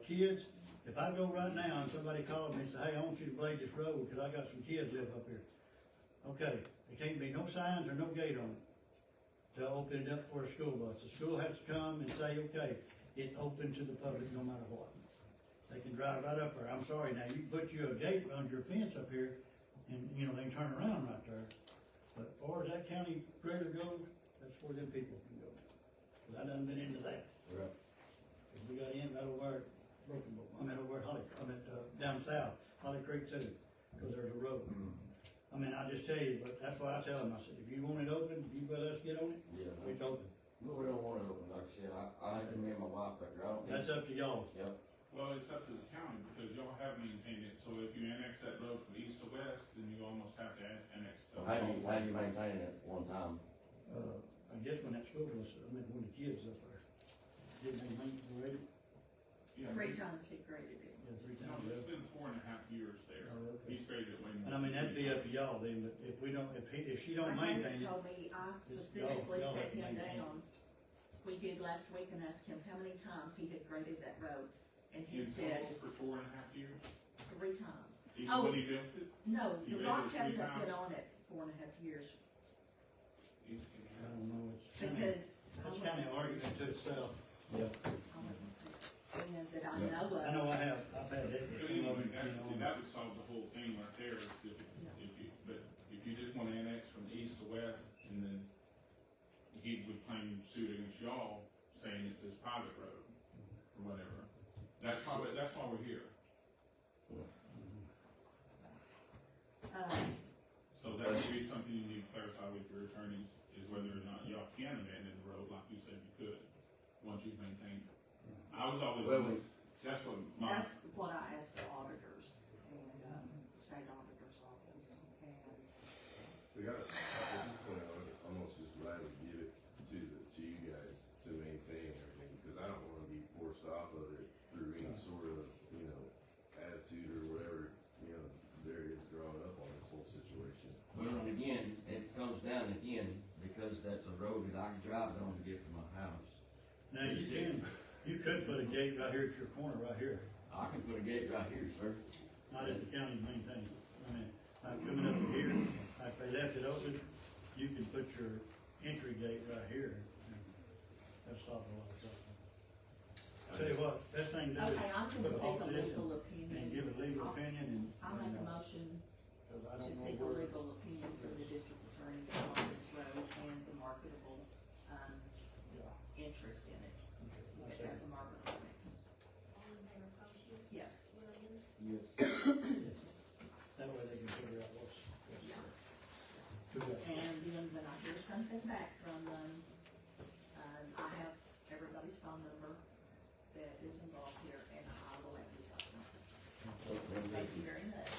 [SPEAKER 2] kids, if I go right now and somebody calls me and say, hey, I want you to blade this road, cause I got some kids live up here. Okay, there can't be no signs or no gate on it. They'll open it up for a school bus. The school has to come and say, okay, it's open to the public no matter what. They can drive right up there. I'm sorry, now, you can put you a gate around your fence up here, and, you know, they can turn around right there. But as far as that county grader goes, that's where them people can go. 'Cause I done been into that.
[SPEAKER 9] Right.
[SPEAKER 2] 'Cause we got in right over at Broken Bow, over at Holly, down south, Holly Creek too, 'cause there's a road. I mean, I just tell you, but that's why I tell them, I said, if you want it open, you let us get on it,
[SPEAKER 9] Yeah.
[SPEAKER 2] it's open.
[SPEAKER 9] No, we don't want it open, like I said, I think me and my wife back there, I don't.
[SPEAKER 2] That's up to y'all.
[SPEAKER 9] Yep.
[SPEAKER 6] Well, it's up to the county because y'all have maintained it. So if you annex that road from east to west, then you almost have to annex the
[SPEAKER 9] How do
[SPEAKER 6] whole.
[SPEAKER 9] you maintain it one time?
[SPEAKER 2] I guess when that school was, when the kids up there, didn't they maintain it?
[SPEAKER 6] Yeah,
[SPEAKER 1] 3 times he graded it.
[SPEAKER 2] Yeah, 3
[SPEAKER 6] No,
[SPEAKER 2] times.
[SPEAKER 6] it's been 4.5 years there.
[SPEAKER 2] Oh, okay.
[SPEAKER 6] He's graded it way more.
[SPEAKER 2] And I mean, that'd be up to y'all then, but if we don't, if she don't
[SPEAKER 1] My
[SPEAKER 2] maintain
[SPEAKER 1] neighbor
[SPEAKER 2] it,
[SPEAKER 1] told me, I specifically
[SPEAKER 2] y'all
[SPEAKER 1] set
[SPEAKER 2] have to
[SPEAKER 1] him
[SPEAKER 2] maintain it.
[SPEAKER 1] down. We did last week and asked him how many times he had graded that road, and he
[SPEAKER 6] In
[SPEAKER 1] said
[SPEAKER 6] total for 4.5 years?
[SPEAKER 1] 3 times.
[SPEAKER 6] Even
[SPEAKER 1] Oh.
[SPEAKER 6] when he built it?
[SPEAKER 1] No,
[SPEAKER 6] You
[SPEAKER 1] the
[SPEAKER 6] graded
[SPEAKER 1] rock
[SPEAKER 6] it 3
[SPEAKER 1] hasn't been
[SPEAKER 6] times?
[SPEAKER 1] on it 4.5 years,
[SPEAKER 2] I don't know, it's kinda,
[SPEAKER 1] because.
[SPEAKER 2] it's kinda an argument to itself.
[SPEAKER 9] Yeah.
[SPEAKER 1] And that I
[SPEAKER 9] Yeah.
[SPEAKER 1] know of.
[SPEAKER 2] I know I've had that,
[SPEAKER 6] But
[SPEAKER 2] you know,
[SPEAKER 6] anyway, that's,
[SPEAKER 2] you know.
[SPEAKER 6] that would solve the whole thing right there, is if you, but if you just wanna annex from east to west, and then he would claim suit against y'all, saying it's his private road, or whatever. That's why we're here. So that would be something you need to clarify with your attorneys, is whether or not y'all can abandon the road like you said you could, once you've maintained it. I was always,
[SPEAKER 9] Well,
[SPEAKER 6] that's what my.
[SPEAKER 1] That's what I asked the auditors and, state auditor's office, and
[SPEAKER 8] We got, at this point, I would almost just gladly give it to you guys to maintain everything, because I don't wanna be forced off of it through any sort of, attitude or whatever, there is drawn up on this whole situation.
[SPEAKER 9] Well, and again, it comes down again, because that's a road that I can drive on to get to my house.
[SPEAKER 2] Now, you could put a gate right here at your corner, right here,
[SPEAKER 9] I can put a gate right here, sir.
[SPEAKER 2] not if the county maintains it. I mean, like coming up to here, if they left it open, you can put your entry gate right here. That'd solve a lot of stuff.
[SPEAKER 6] I
[SPEAKER 2] Tell you what, best thing to do
[SPEAKER 1] Okay, I'm
[SPEAKER 2] is
[SPEAKER 1] gonna
[SPEAKER 2] put
[SPEAKER 1] seek
[SPEAKER 2] off
[SPEAKER 1] a
[SPEAKER 2] this
[SPEAKER 1] legal
[SPEAKER 2] and
[SPEAKER 1] opinion.
[SPEAKER 2] give a legal opinion and.
[SPEAKER 1] I'll make a motion
[SPEAKER 2] Cause I
[SPEAKER 1] to
[SPEAKER 2] don't
[SPEAKER 1] seek a
[SPEAKER 2] know where.
[SPEAKER 1] legal opinion from the district attorney on this road and the marketable,
[SPEAKER 2] Yeah.
[SPEAKER 1] interest in it. If it has a marketable interest.
[SPEAKER 7] All in favor, Oshie,
[SPEAKER 1] Yes.
[SPEAKER 7] Williams,
[SPEAKER 11] Yes.
[SPEAKER 2] That way they can figure out what's.
[SPEAKER 1] Yeah.
[SPEAKER 2] Too bad.
[SPEAKER 1] And then when I hear something back from them, I have everybody's phone number that is involved here, and I will let you talk to them. Thank you very much.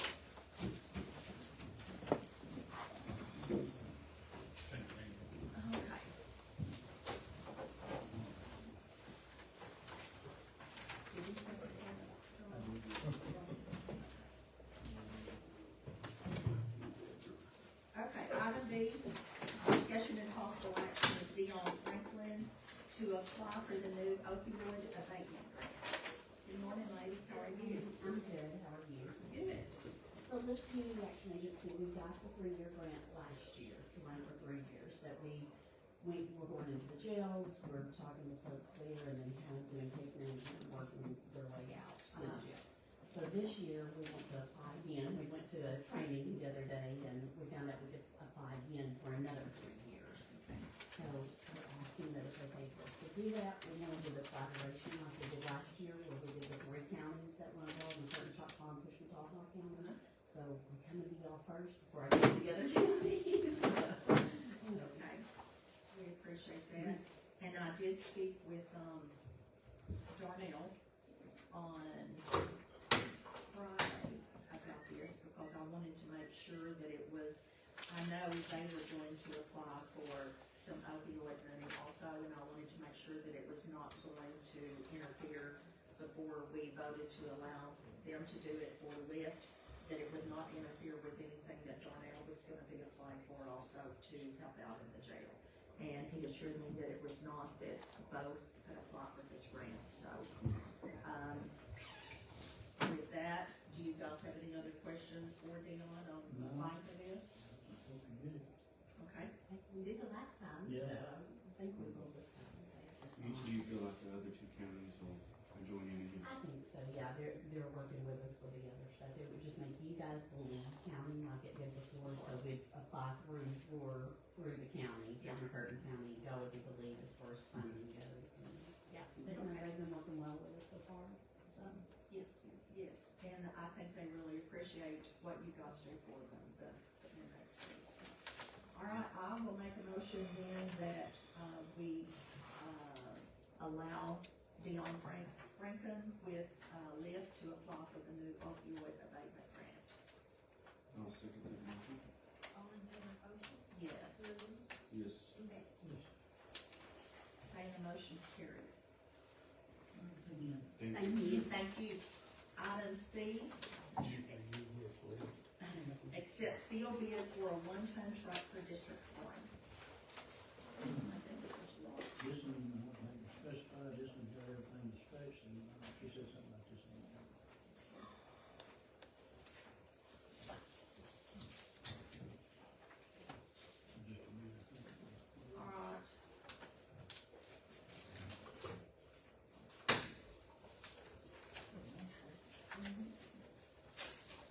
[SPEAKER 1] Okay. Did you say what Okay, item B, discussion and possible action of Dion Franklin to apply for the new opioid abatement grant. Good morning, lady, how are you?
[SPEAKER 12] I'm good, how are you?
[SPEAKER 1] Good.
[SPEAKER 12] So this community action agency, we got the 3-year grant last year, to run for 3 years, that we're going into the jails, we're talking to folks there, and then kind of doing case management and working their way out of the jail. So this year, we want to apply again, we went to a training the other day, and we found out we could apply again for another 3 years. So we're asking that it's okay for us to do that, we want to do the collaboration like we did last year, where we did the 3 counties that were involved, McCurtain, Choctaw, and Pushmataha County. So we're coming to y'all first before I go to the other counties.
[SPEAKER 1] Okay, we appreciate that. And I did speak with, Darnell on Friday about this, because I wanted to make sure that it was, I know they were going to apply for some opioid money also, and I wanted to make sure that it was not going to interfere before we voted to allow them to do it for Lyft, that it would not interfere with anything that Darnell was gonna be applying for also to help out in the jail. And he assured me that it was not, that both could apply for this grant, so, with that, do you guys have any other questions for Dion on applying for this? Okay,
[SPEAKER 12] We did the last time, so
[SPEAKER 2] Yeah.
[SPEAKER 12] I think we will this time.
[SPEAKER 11] Do you feel like the other 2 counties will join in again?
[SPEAKER 12] I think so, yeah, they're working with us with the other stuff, it would just make you guys the lead county like it did before, so we'd apply through the county, from McCurtain County, y'all would be the lead as far as funding goes, and, yeah, they've been working well with us so far, so.
[SPEAKER 1] yes, yes, and I think they really appreciate what you guys do for them, the inmates do, so. All right, I will make a motion then that, we, allow Dion Franklin with, Lyft to apply for the new opioid abatement grant.
[SPEAKER 11] I'll second that motion.
[SPEAKER 7] all in favor, Oshie,
[SPEAKER 1] Yes,
[SPEAKER 7] Williams,
[SPEAKER 11] Yes.
[SPEAKER 7] and Beck.
[SPEAKER 1] okay, the motion carries.
[SPEAKER 11] Thank you.
[SPEAKER 1] Thank you. Item C, accept steel bids for a 1-ton truck for District 1. I think it was long.
[SPEAKER 2] This one, maybe specified, this one's got everything to specs, and she said something about this one. Just a minute.
[SPEAKER 1] All right.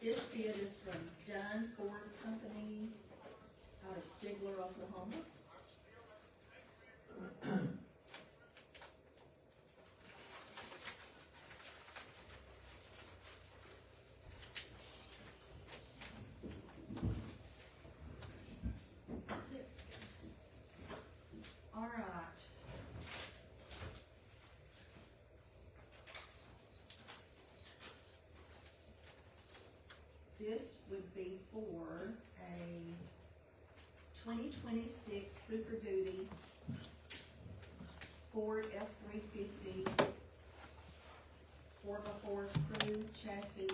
[SPEAKER 1] This bid is from Dunn Ford Company out of Stigler, Oklahoma. All right. This would be for a 2026 Super Duty Ford F-350 4x4 crew chassis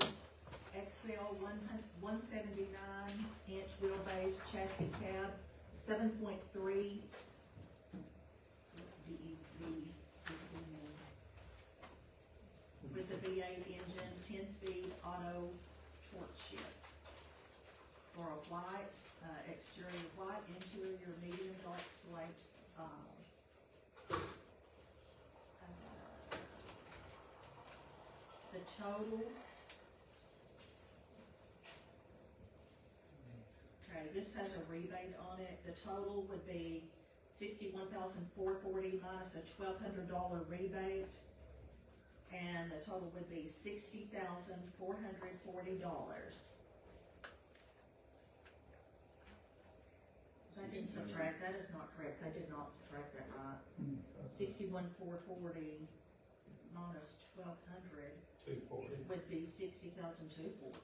[SPEAKER 1] XL 179-inch wheelbase chassis cab, 7.3 with the V8 engine, 10-speed auto torque shift. For a white, exterior white, interior medium dark slate vinyl. total. Okay, this has a rebate on it, the total would be $61,440 minus a $1,200 rebate. And the total would be $60,440. I didn't subtract, that is not correct, I did not subtract that right. 61,440 minus 1,200
[SPEAKER 3] 240.
[SPEAKER 1] would be 60,240.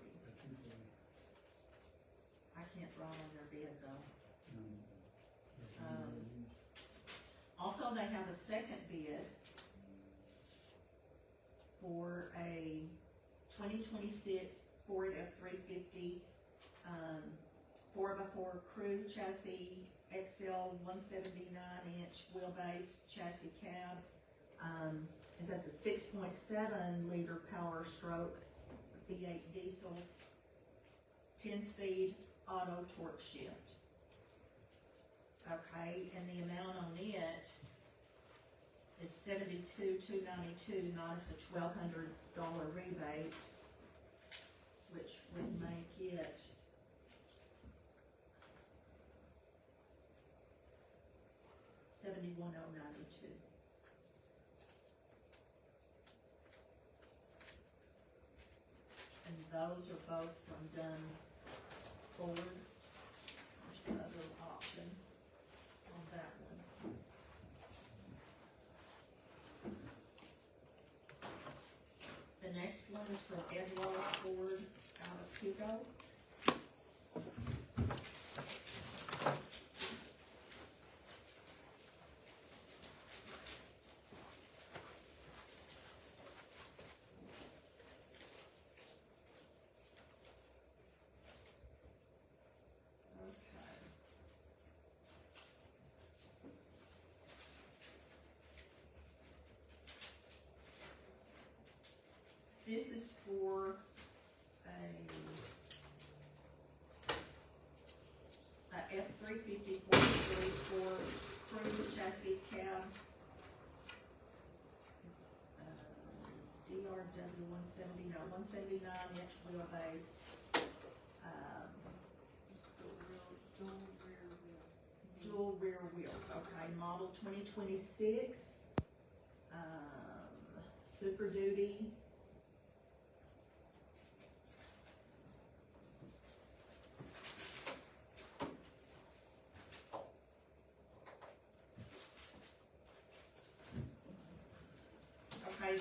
[SPEAKER 1] I can't draw on their bid though. Also, they have a second bid for a 2026 Ford F-350, 4x4 crew chassis, XL 179-inch wheelbase chassis cab. It has a 6.7 liter power stroke, V8 diesel, 10-speed auto torque shift. Okay, and the amount on it is $72,292 minus a $1,200 rebate, which would make it $71,092. And those are both from Dunn Ford. There's the other option on that one. The next one is from Ed Wallace Ford out of Hugo. This is for a F-350 for crew chassis cab, DRW 179-inch wheelbase. Dual rear wheels, okay, model 2026, Super Duty. Okay,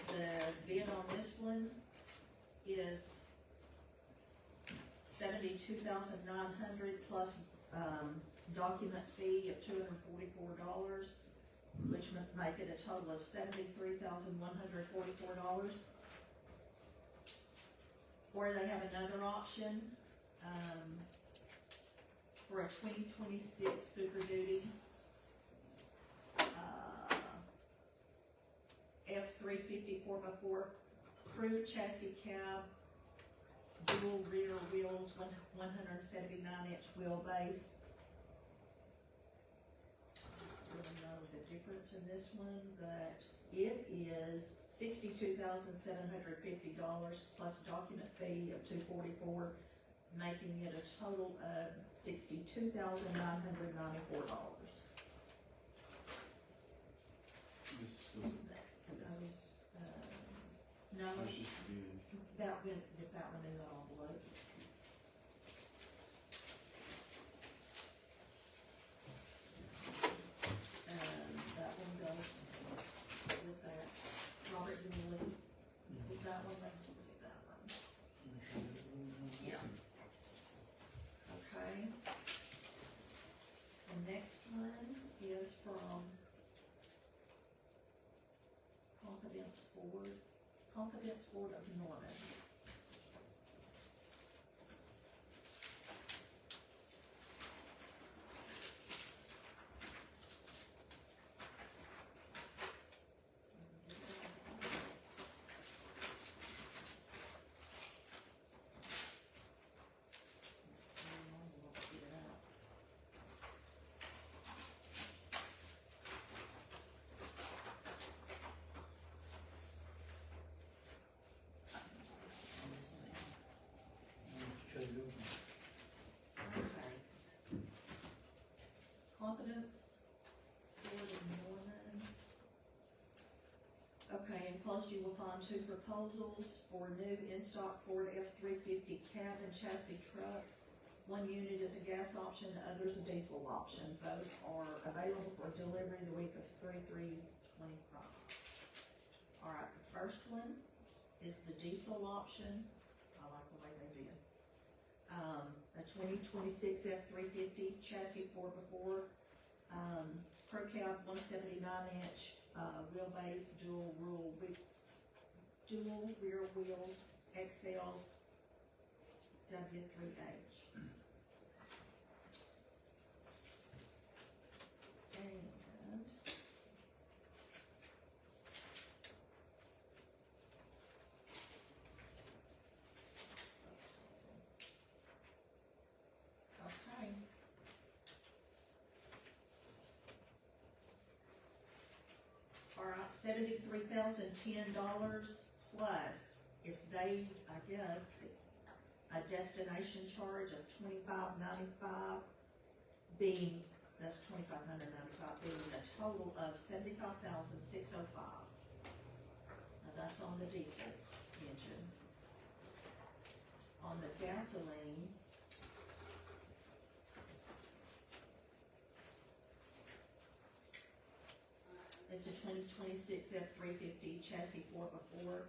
[SPEAKER 1] the bid on this one is $72,900 plus document fee of $244, which would make it a total of $73,144. Or they have another option for a 2026 Super Duty F-350 4x4 crew chassis cab, dual rear wheels, 179-inch wheelbase. I don't know the difference in this one, but it is $62,750 plus document fee of $244, making it a total of $62,994.
[SPEAKER 11] This was,
[SPEAKER 1] No,
[SPEAKER 11] that's just a bid.
[SPEAKER 1] that went in the envelope. That one goes with that. Robert, do you leave with that one? Let me see that one. Yeah. Okay. The next one is from Confidence Ford of Norman. enclosed, you will find two proposals for new in-stock Ford F-350 cab and chassis trucks. One unit is a gas option, the other is a diesel option. Both are available for delivery the week of 3/3/25. All right, the first one is the diesel option. I like the way they did. A 2026 F-350 chassis 4x4, Pro Cab 179-inch, wheelbase, dual rear wheels, XL W3H. And okay. All right, $73,010 plus, if they, I guess, it's a destination charge of $25.95 being, that's $2,595 being a total of $75,605. Now that's on the diesel engine. On the gasoline, it's a 2026 F-350 chassis 4x4,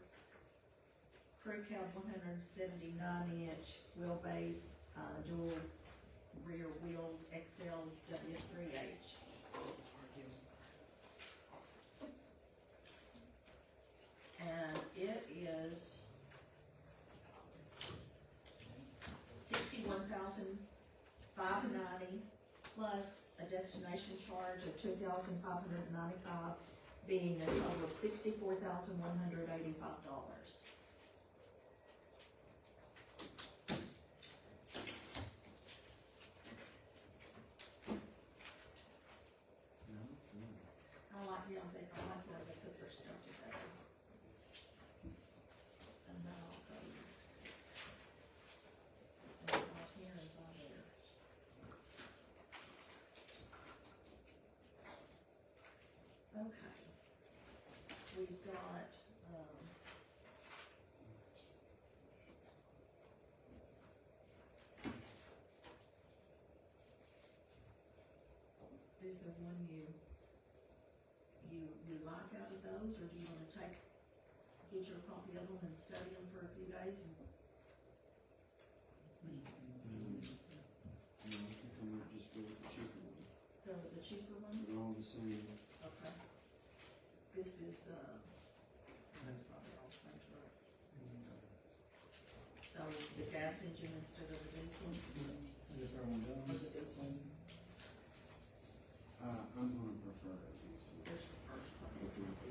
[SPEAKER 1] crew cab 179-inch wheelbase, dual rear wheels, XL W3H. And it is $61,590 plus a destination charge of $2,595, being a total of $64,185. I like, yeah, I like how they put their stuff together. And that all goes. It's all here, it's all there. Okay. We've got, is there one you like out of those, or do you wanna get your copy of them and study them for a few days and?
[SPEAKER 11] I think I might just go with the cheaper one.
[SPEAKER 1] Go with the cheaper one?
[SPEAKER 11] They're all the same.
[SPEAKER 1] Okay. This is, that's probably all the same truck. So the gas engine instead of the diesel?
[SPEAKER 11] Is there one
[SPEAKER 1] Or
[SPEAKER 11] done?
[SPEAKER 1] the diesel?
[SPEAKER 11] I'm gonna prefer a diesel.
[SPEAKER 1] There's the first one.
[SPEAKER 11] Probably come to-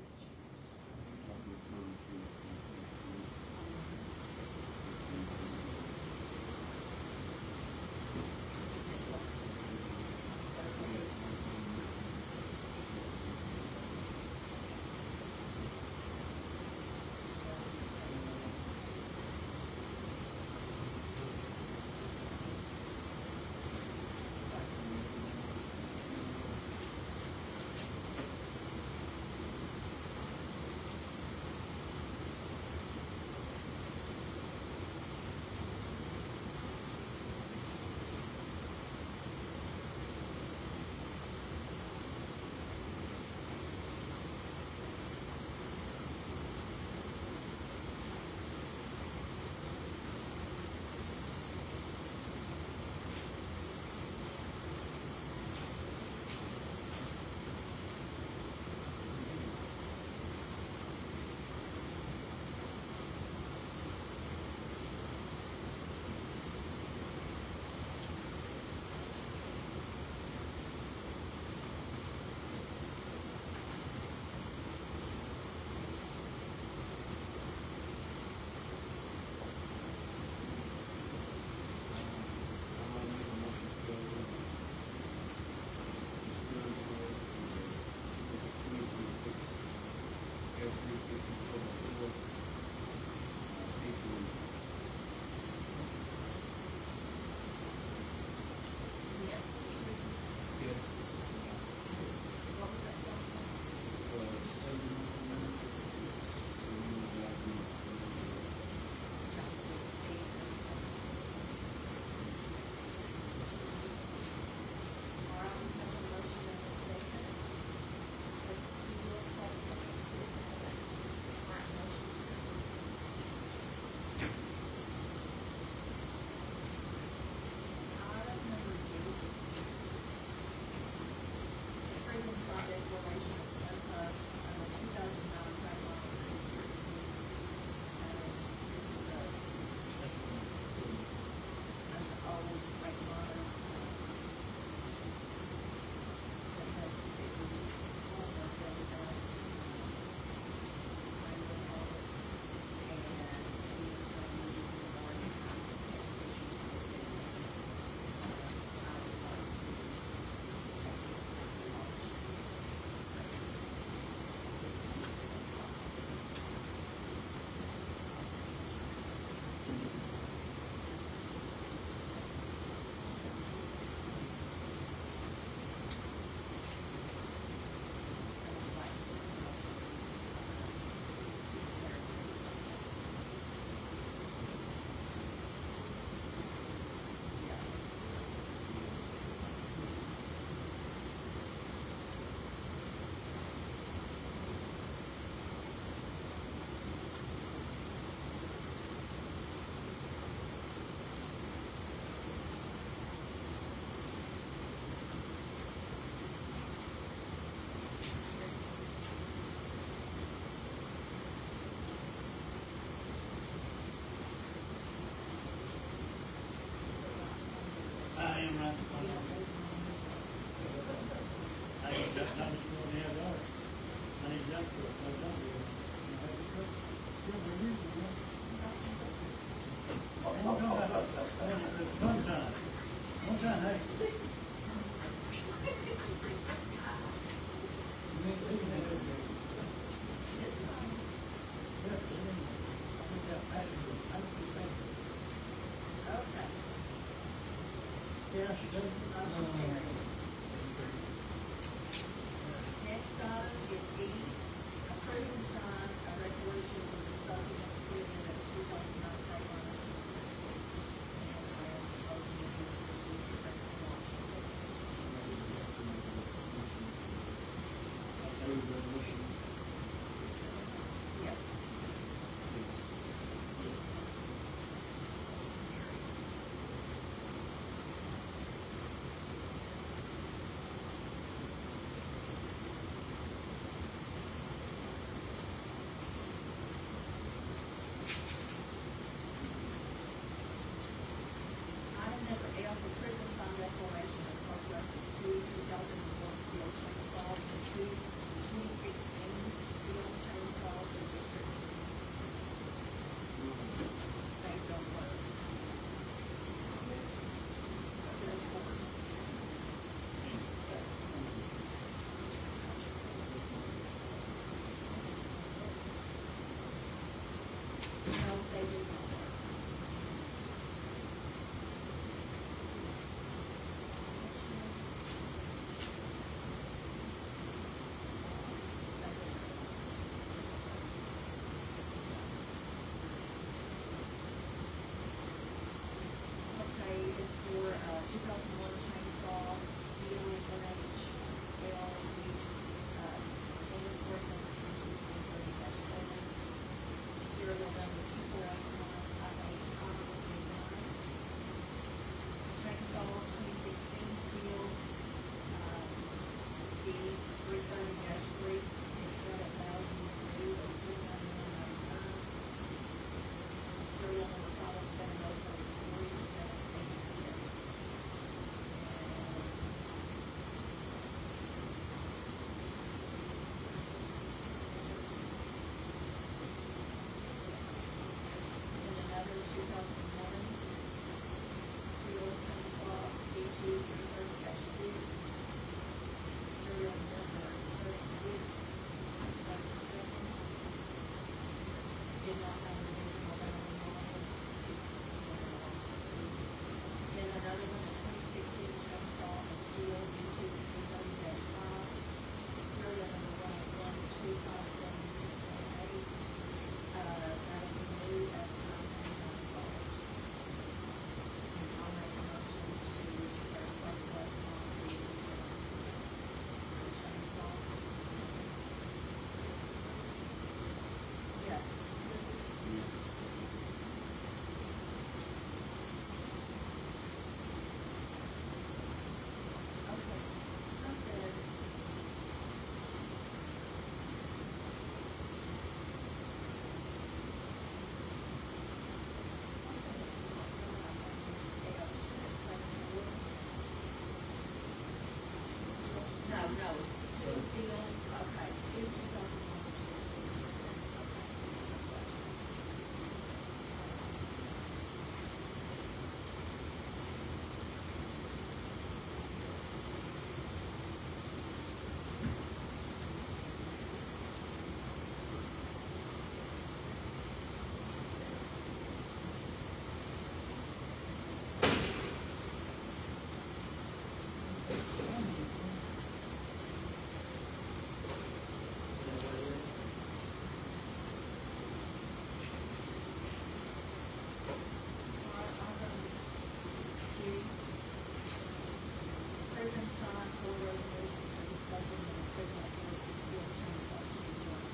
[SPEAKER 1] Motion carried. Next item is E, approve and sign a resolution for disposing of equipment at the 2009 playground. And disposing of this week for auction.
[SPEAKER 11] Move resolution.
[SPEAKER 1] Yes. Item number F, approve and sign declaration of surplus of two 2001 steel chainsaws and two 2016 steel chainsaws for district. They don't work. They're of course. No, they do not work. Okay, it's for, 2001 chainsaw, steel, H, L, and equipment, 2030-7, serial number 2489589. Chainsaw, 2016 steel, D 330-3, and credit value new of $399.99. Serial number 507034787. And another 2001 steel chainsaw, D2 330-6, serial number 3637. Did not have an original value on it. Then another one, a 2016 chainsaw, a steel, D2 330-5, serial number 1125768. That'll be new at $999. And I'll make a motion to declare surplus on these chainsaws. Yes. Okay, something. Something is not right on this L. Should it say wood? No, it's two steel, okay, two 2001, Approve and sign for resolution for disposing of equipment for the steel chainsaws to be joined.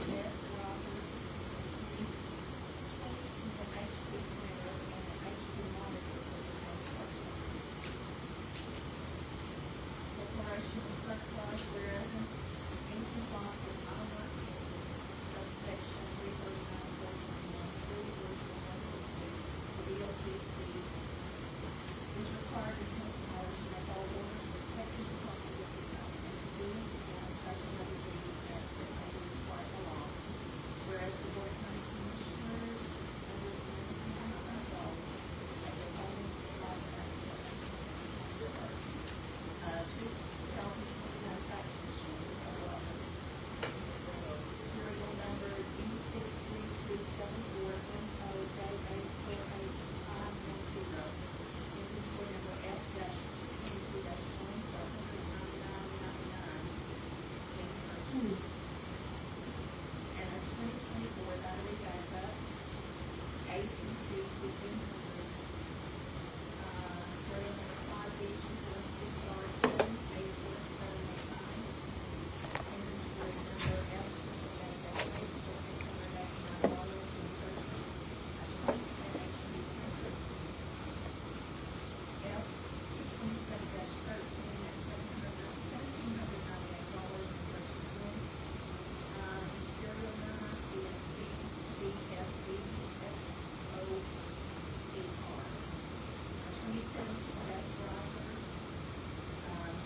[SPEAKER 1] desk browsers, 2010 HP printer, and an HP monitor for the transport service. Declaration of surplus, whereas in compliance with Title 19, subsection 339.421, 3, the BOCC is required because of knowledge to make all orders respecting the property of the county and to do and perform such and other duties as that may be required by law. Whereas the Board of County Commissioners under its of the following described as such. 2021 fax machine, serial number U63274MOJ848510, inventory number F-22-1 for $199.99, and a 2024 battery backup, APC 1500, serial number 5B246R10, 84789, inventory number F-28-8 for $689 for purchase, a 2010 HP printer, F-227-13 at $1,798 for purchasing, serial number CNC CFB-SODR, a 2017 desk browser,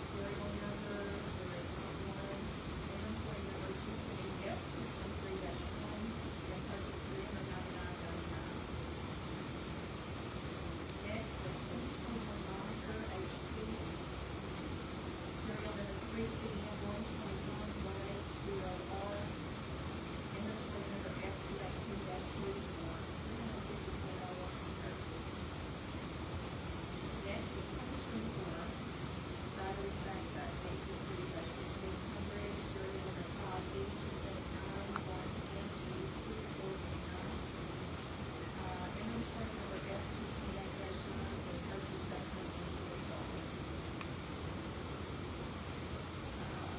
[SPEAKER 1] serial number, there is not one, inventory number 220F-223-1, and purchase $399.99. Next, a 2021 monitor, HP, serial number 3CM121-1H0R, inventory number F282-C4, $354 for purchase. Next, a 2024 battery backup, APC /1500, serial number 5B279-1MG6429, inventory number F-228-9 for purchase $740.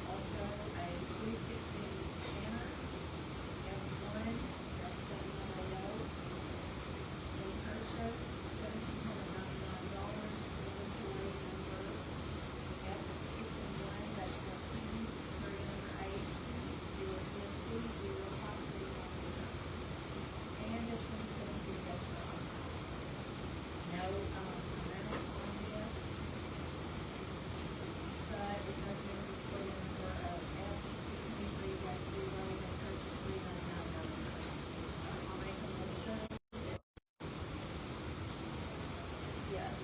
[SPEAKER 1] Also, a 316 scanner, M1-7180, in purchase, $1,799, inventory number F-221-14, serial number A-0FC-05310, and a 2017 desk browser. No, amount on this, but it has been reported number of F-223-0 and purchase $399. I'll make a motion. Yes.
[SPEAKER 11] Yes.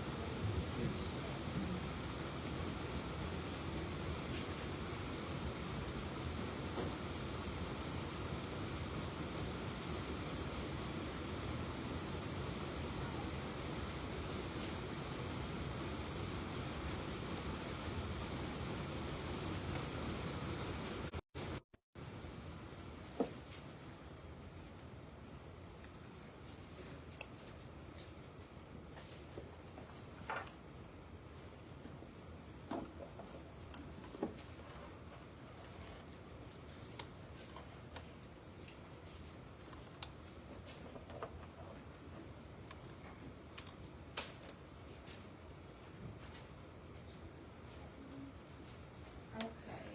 [SPEAKER 1] Okay.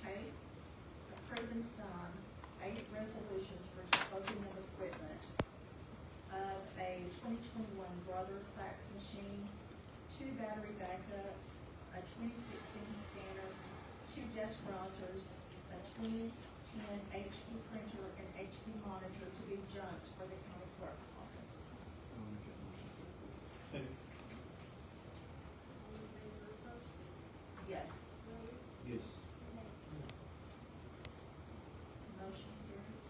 [SPEAKER 1] K, approve and sign 8 resolutions for disposing of equipment of a 2021 Brother fax machine, 2 battery backups, a 2016 scanner, 2 desk browsers, a 2010 HP printer, and HP monitor to be junked for the county clerk's office.
[SPEAKER 11] I'll make that motion. Second.
[SPEAKER 1] Yes.
[SPEAKER 11] Yes.
[SPEAKER 1] Motion carries.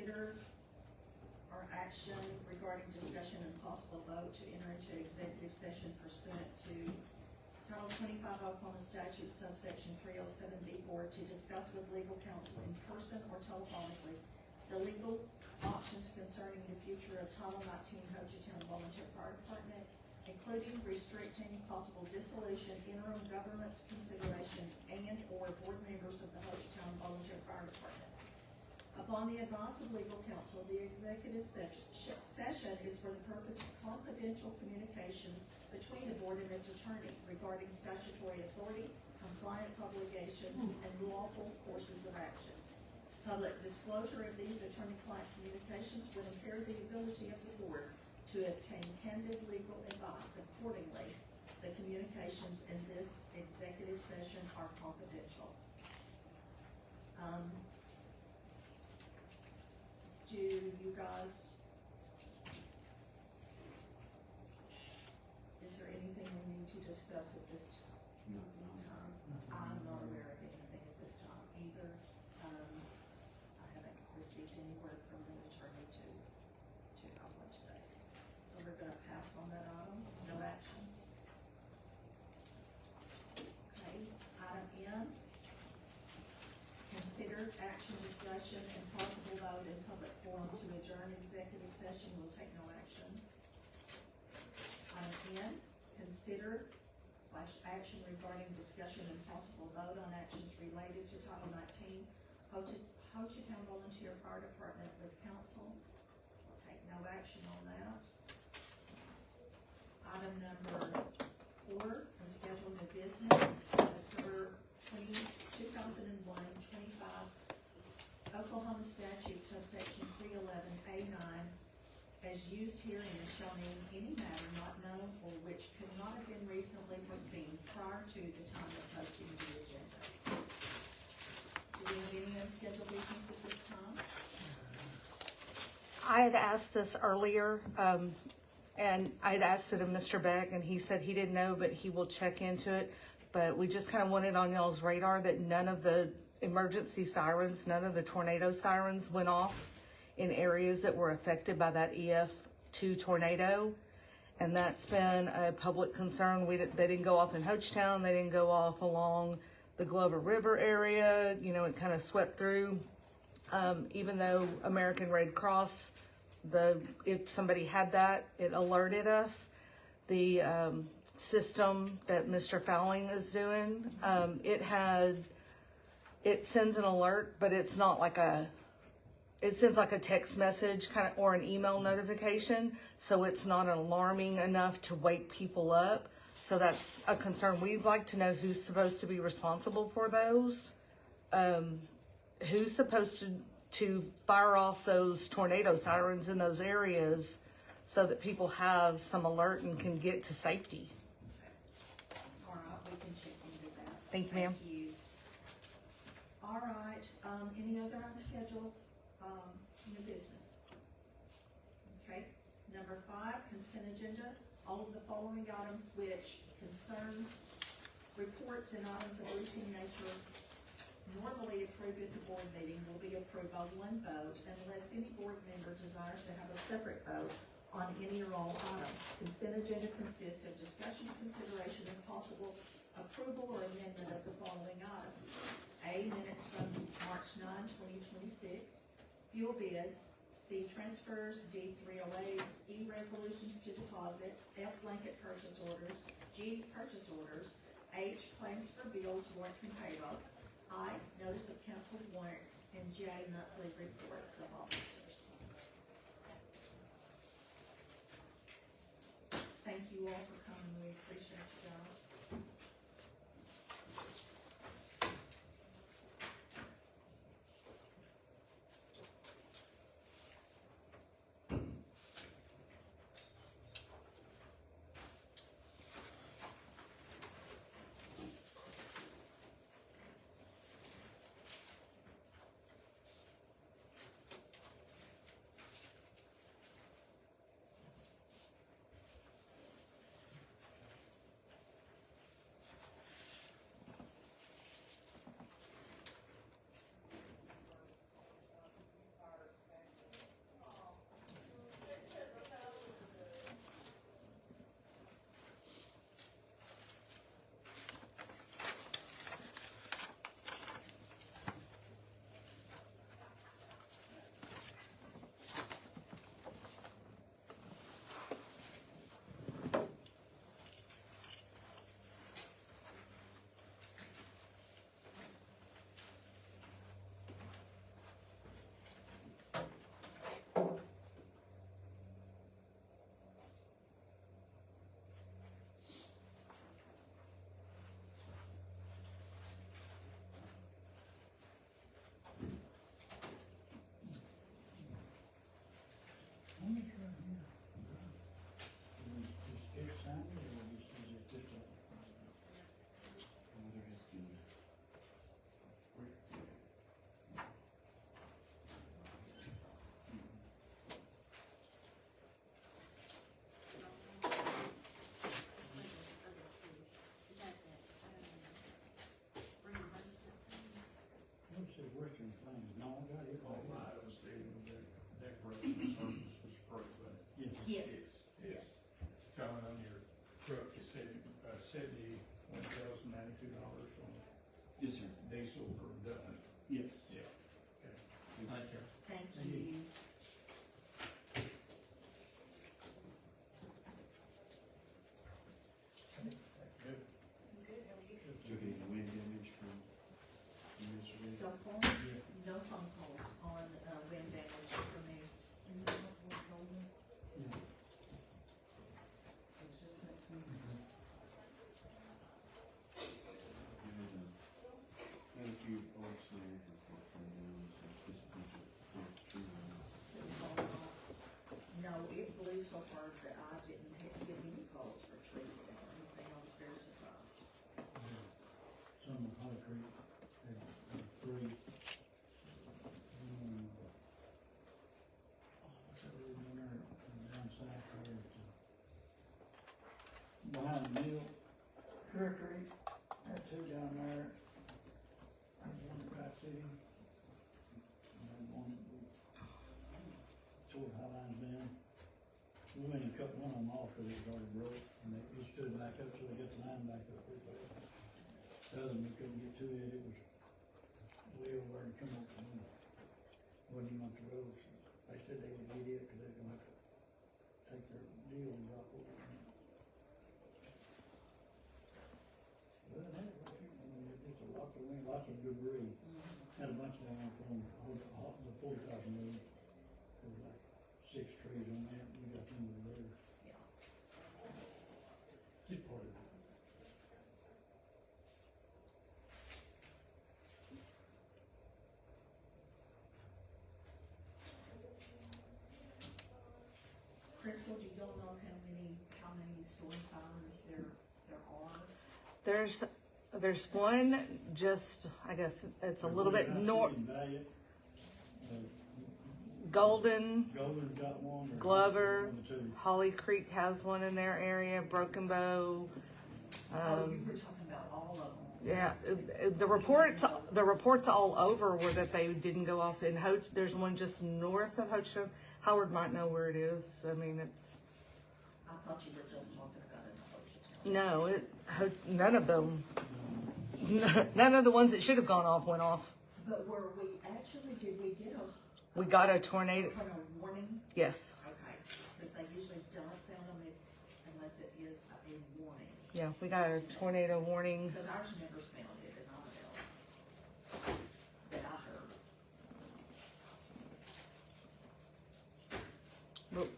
[SPEAKER 1] consider our action regarding discussion and possible vote to enter into executive session pursuant to Title 25 Oklahoma Statute subsection 307B4 to discuss with legal counsel in person or telephonically the legal options concerning the future of Title 19 Hochatown Volunteer Fire Department, including restricting possible dissolution, interim government's consideration, and/or board members of the Hochatown Volunteer Fire Department. Upon the advice of legal counsel, the executive session is for the purpose of confidential communications between the board and its attorney regarding statutory authority, compliance obligations, and lawful courses of action. Public disclosure of these attorney-client communications will impair the ability of the board to obtain candid legal advice. Accordingly, the communications in this executive session are confidential. Do you guys, is there anything we need to discuss at this time? I'm not aware of anything at this time either. I haven't received any word from the attorney to help us today. So we're gonna pass on that item, no action. Okay, item N. Consider action, discussion, and possible vote in public forum to adjourn executive session. Will take no action. Item N. Consider / action regarding discussion and possible vote on actions related to Title 19 Hochatown Volunteer Fire Department with council. We'll take no action on that. Item number 4, unscheduled new business, as per 2001-25 Oklahoma statute subsection 311A9, as used herein shall name any matter not known or which could not have been reasonably foreseen prior to the time of posting the agenda. Do we have any unscheduled business at this time?
[SPEAKER 5] I had asked this earlier, and I had asked it of Mr. Beck, and he said he didn't know, but he will check into it. But we just kind of wanted on y'all's radar that none of the emergency sirens, none of the tornado sirens went off in areas that were affected by that EF2 tornado. And that's been a public concern. They didn't go off in Hochatown. They didn't go off along the Glover River area. You know, it kind of swept through. Even though American Red Cross, if somebody had that, it alerted us. The system that Mr. Fowling is doing, it sends an alert, but it's not like it sends like a text message or an email notification, so it's not alarming enough to wake people up. So that's a concern. We'd like to know who's supposed to be responsible for those. Who's supposed to fire off those tornado sirens in those areas so that people have some alert and can get to safety.
[SPEAKER 1] All right, we can check into that.
[SPEAKER 5] Thank you, ma'am.
[SPEAKER 1] Thank you. All right, any other unscheduled, new business? Okay, number 5, consent agenda. All of the following items which concern reports and items of routine nature normally approved at the board meeting will be approved by one vote unless any board member desires to have a separate vote on any or all items. Consent agenda consists of discussion, consideration, and possible approval or amendment of the following items. A, minutes from March 9, 2026. Fuel bids. C, transfers. D, 308s. E, resolutions to deposit. F, blanket purchase orders. G, purchase orders. H, claims for bills, warrants, and payroll. I, notice of council warrants. And J, monthly reports of officers. Thank you all for coming. We appreciate you guys.
[SPEAKER 2] $71,092 on
[SPEAKER 11] Yes, sir.
[SPEAKER 2] diesel per done.
[SPEAKER 11] Yes.
[SPEAKER 2] Yeah.
[SPEAKER 11] Thank you.
[SPEAKER 1] Thank
[SPEAKER 2] Thank you.
[SPEAKER 1] you.
[SPEAKER 2] Good.
[SPEAKER 11] Took any wind damage from yesterday?
[SPEAKER 1] So far,
[SPEAKER 2] Yeah.
[SPEAKER 1] no phone calls on, wind damage from me. It was just sent to me.
[SPEAKER 11] Had a few arcs there before it came down, so just a bunch of tree limbs.
[SPEAKER 1] It's all off. No, it blew so hard that I didn't get any calls for trees down or anything. I was very surprised.
[SPEAKER 2] Some of Holly Creek, had three. What's that road down there, down south there? Behind the mill, Clear Creek, had two down there. There's one at Pratt City. And then one toward Highline's down. We went and cut one of them off because it was already broke, and it stood back up, so they got the line back up pretty fast. The other one, we couldn't get to it, it was way over there and come up and wasn't even up the road. So they said they would get it, cause they're gonna have to take their deal and drop over. Well, that, I mean, it's a lot of wind, lots of debris. Had a bunch of them from the 40,000 road. There was like 6 trees on that, we got them over there.
[SPEAKER 1] Yeah.
[SPEAKER 2] Just part of it.
[SPEAKER 1] Crystal, do y'all know how many storm sirens there are?
[SPEAKER 5] There's one just, I guess it's a little bit north, Golden's
[SPEAKER 2] got one. or
[SPEAKER 5] Glover.
[SPEAKER 2] one or two.
[SPEAKER 5] Holly Creek has one in their area, Broken Bow.
[SPEAKER 1] Oh, you were talking about all of them.
[SPEAKER 5] Yeah, the reports all over were that they didn't go off in there's one just north of Hochtown. Howard might know where it is. I mean, it's,
[SPEAKER 1] I thought you were just talking about it in Hochtown.
[SPEAKER 5] no, none of them, none of the ones that should have gone off went off.
[SPEAKER 1] But did we get
[SPEAKER 5] We got a tornado,
[SPEAKER 1] a warning?
[SPEAKER 5] yes,
[SPEAKER 1] Okay, because they usually don't sound them unless it is a warning.
[SPEAKER 5] yeah, we got a tornado warning.
[SPEAKER 1] Because ours never sounded in Iredell that I heard.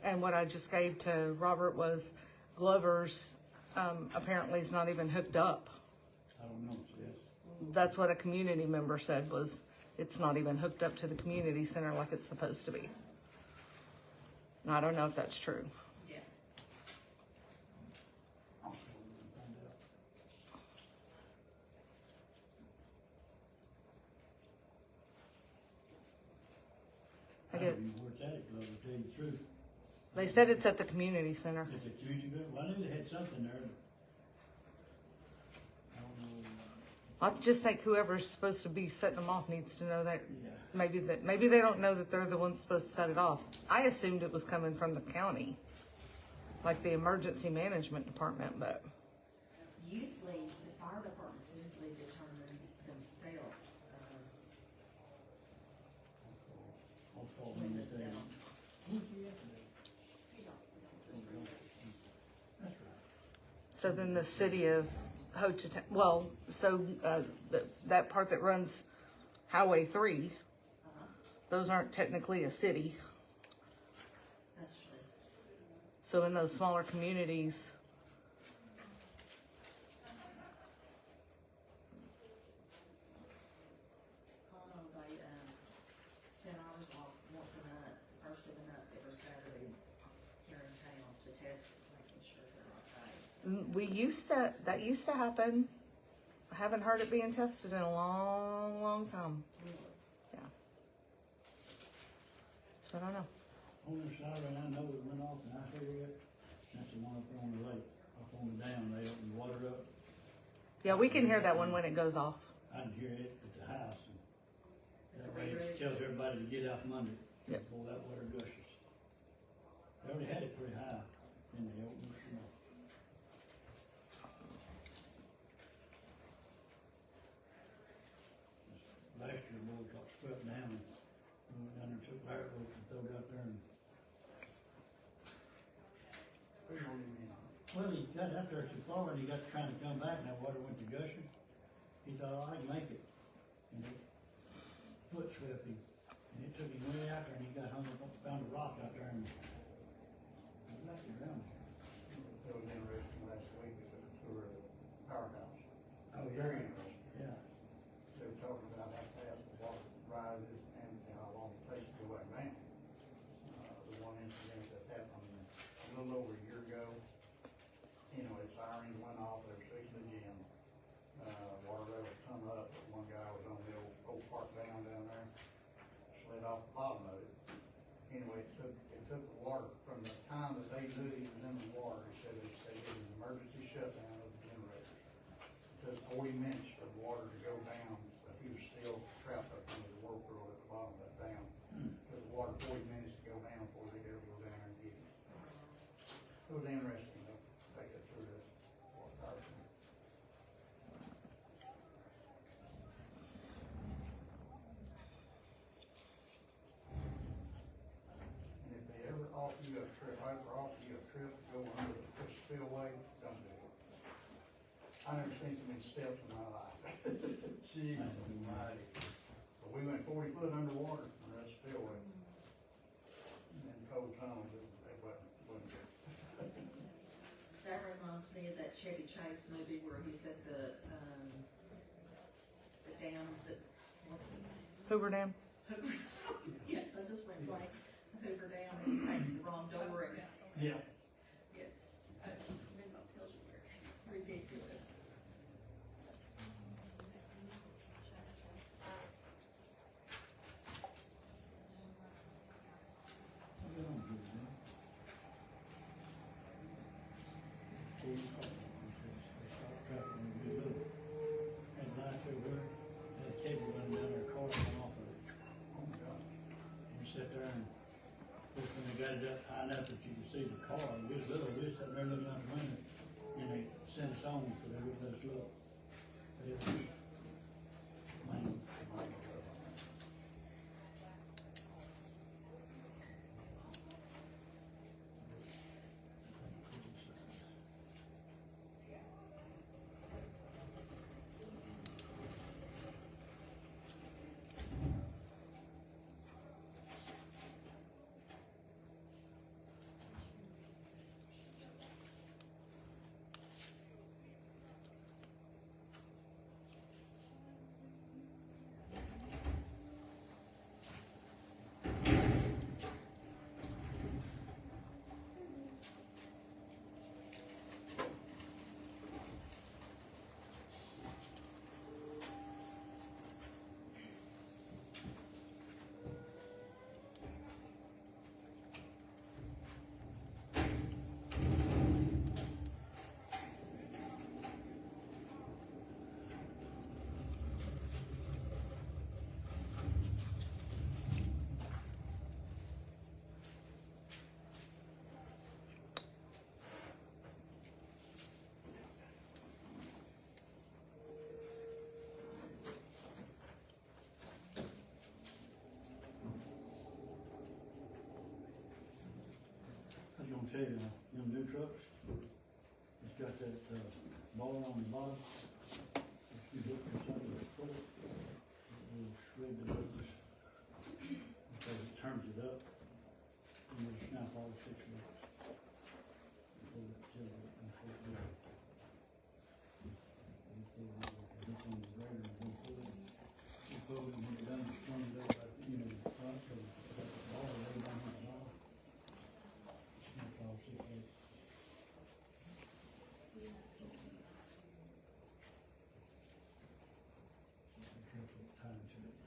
[SPEAKER 5] And what I just gave to Robert was Glover's, apparently is not even hooked up.
[SPEAKER 2] I don't know, yes.
[SPEAKER 5] That's what a community member said, was it's not even hooked up to the community center like it's supposed to be. And I don't know if that's true.
[SPEAKER 1] Yeah.
[SPEAKER 5] I
[SPEAKER 2] I
[SPEAKER 5] get,
[SPEAKER 2] don't know where it's at, but I'll tell you the truth.
[SPEAKER 5] they said it's at the community center.
[SPEAKER 2] It's a community building, well, I knew they had something there, but I don't know,
[SPEAKER 5] I just think whoever's supposed to be setting them off needs to know that.
[SPEAKER 2] yeah.
[SPEAKER 5] Maybe they don't know that they're the ones supposed to set it off. I assumed it was coming from the county, like the emergency management department, but
[SPEAKER 1] Usually, the fire departments usually determine themselves,
[SPEAKER 2] I'll call
[SPEAKER 1] when
[SPEAKER 2] them
[SPEAKER 1] to
[SPEAKER 2] and say,
[SPEAKER 1] sell.
[SPEAKER 2] who's the yesterday? That's right.
[SPEAKER 5] so then the city of Hochtown, well, so, that part that runs Highway 3, those aren't technically a city.
[SPEAKER 1] That's true.
[SPEAKER 5] So in those smaller communities,
[SPEAKER 1] Oh, no, they, sent ours off once a month, first of the month, every Saturday here in town to test, making sure they're okay.
[SPEAKER 5] that used to happen. I haven't heard it being tested in a long, long time.
[SPEAKER 1] Really?
[SPEAKER 5] So I don't know.
[SPEAKER 2] Only siren I know that went off and I hear it, that's the one up there on the lake, up on the dam, they open the water up.
[SPEAKER 5] Yeah, we can hear that one when it goes off.
[SPEAKER 2] I can hear it at the house, and that
[SPEAKER 1] It's
[SPEAKER 2] way
[SPEAKER 1] really
[SPEAKER 2] it tells everybody to get out from under it
[SPEAKER 5] Yep.
[SPEAKER 2] before that water gushes. They already had it pretty high, and they opened it, swept down, and we went down there and took fire rope and threw it out there and. Well, he got out there too far and he got trying to come back and that water went to gushing. He thought, oh, I can make it. And it foot swept him. And it took him way out there and he got hung up, found a rock out there and he left it around.
[SPEAKER 13] It was interesting last week, it was a tour of the powerhouse.
[SPEAKER 2] Oh,
[SPEAKER 13] Very
[SPEAKER 2] yeah.
[SPEAKER 13] interesting.
[SPEAKER 2] Yeah.
[SPEAKER 13] They were talking about how fast the water rises and how long it takes to go back down. The one incident that happened a little over a year ago, you know, its sirens went off, they were fixing the gym. Water levels come up, but one guy was on the old park down there, slid off the bottom of it. Anyway, it took the water from the time that they knew he was in the water, he said they did an emergency shutdown of the generators. It took 40 minutes for the water to go down, but he was still trapped up under the work rule at the bottom of that dam. Took the water 40 minutes to go down before they could ever go down there and get it. It was interesting, though, take it through this water power plant. And if they ever offer you a trip, to go under the spillway, don't do it. I never seen so many steps in my life. Gee, almighty. So we went 40 foot underwater on that spillway. And then cold tunnels, it wasn't good.
[SPEAKER 1] That reminds me of that Chevy Chase movie where he's at the dam, what's the name?
[SPEAKER 5] Hoover Dam.
[SPEAKER 1] Yes, I just went blank, Hoover Dam, and he takes the wrong door and,
[SPEAKER 2] Yeah.
[SPEAKER 1] yes. Maybe I'll tell you where, ridiculous.
[SPEAKER 2] Got it up high enough that you could see the car, and we was little, we was sitting there looking out the window, and they sent us on, so they wouldn't let us look. But it was, man, I was gonna tell you, them new trucks, it's got that, bar on the bottom. If you look at some of the foot, it will shred the wheels. Because it turns it up, and it'll snap all 6 bolts. Before it tilts it, before it goes. Before the grader, and pull it. You pull it, and when you're done, you swing it up, like, you know, the front, so the ball lay down on the bottom. Snap all 6 bolts. Careful time to it.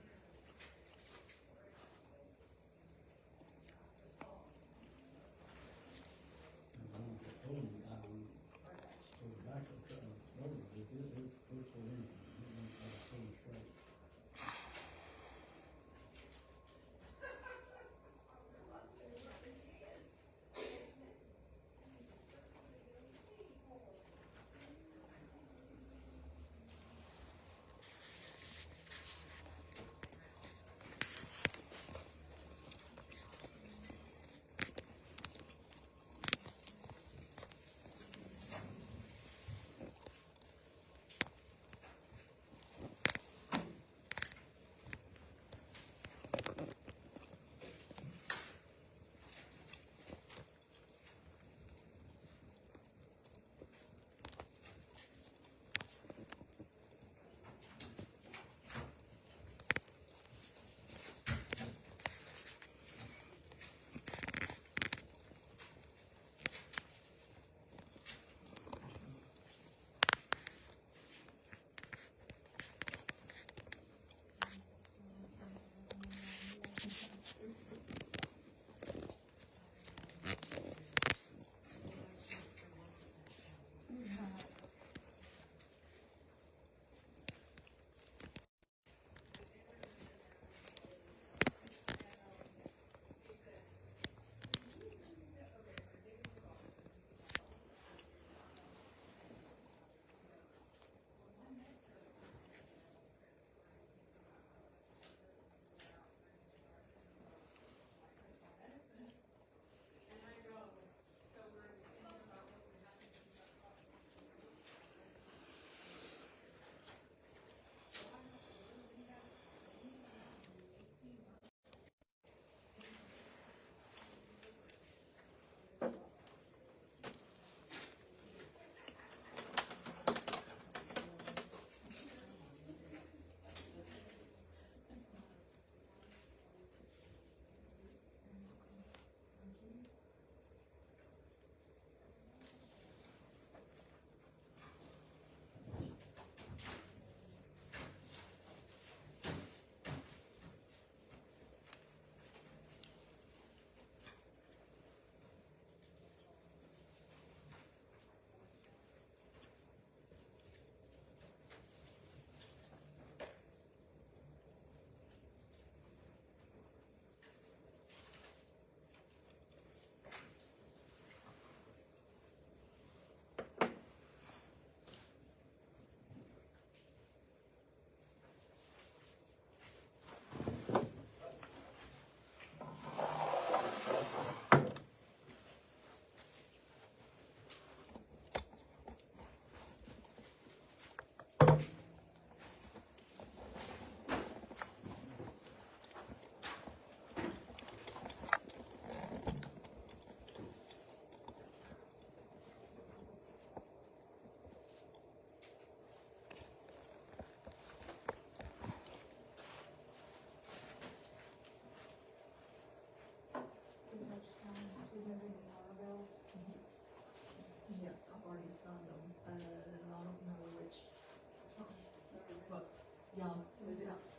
[SPEAKER 12] it was about 6.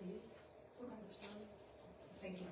[SPEAKER 1] Thank you.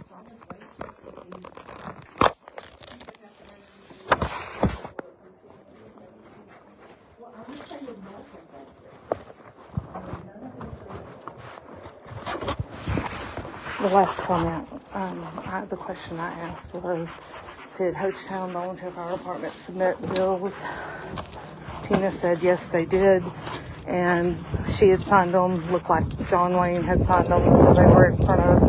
[SPEAKER 12] Solid waste was looking. Well, I wish they would know from back there.
[SPEAKER 5] The last comment, the question I asked was, did Hochtown Volunteer Fire Department submit bills? Tina said yes, they did, and she had signed them. Looked like John Wayne had signed them, so they were in front of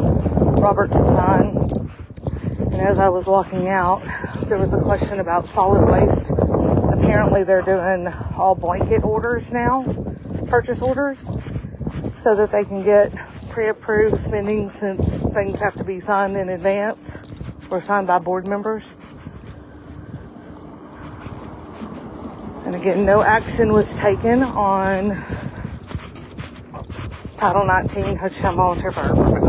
[SPEAKER 5] Robert to sign. And as I was walking out, there was a question about solid waste. Apparently they're doing all blanket orders now, purchase orders, so that they can get pre-approved spending, since things have to be signed in advance or signed by board members. And again, no action was taken on Title 19 Hochtown Volunteer Fire Department.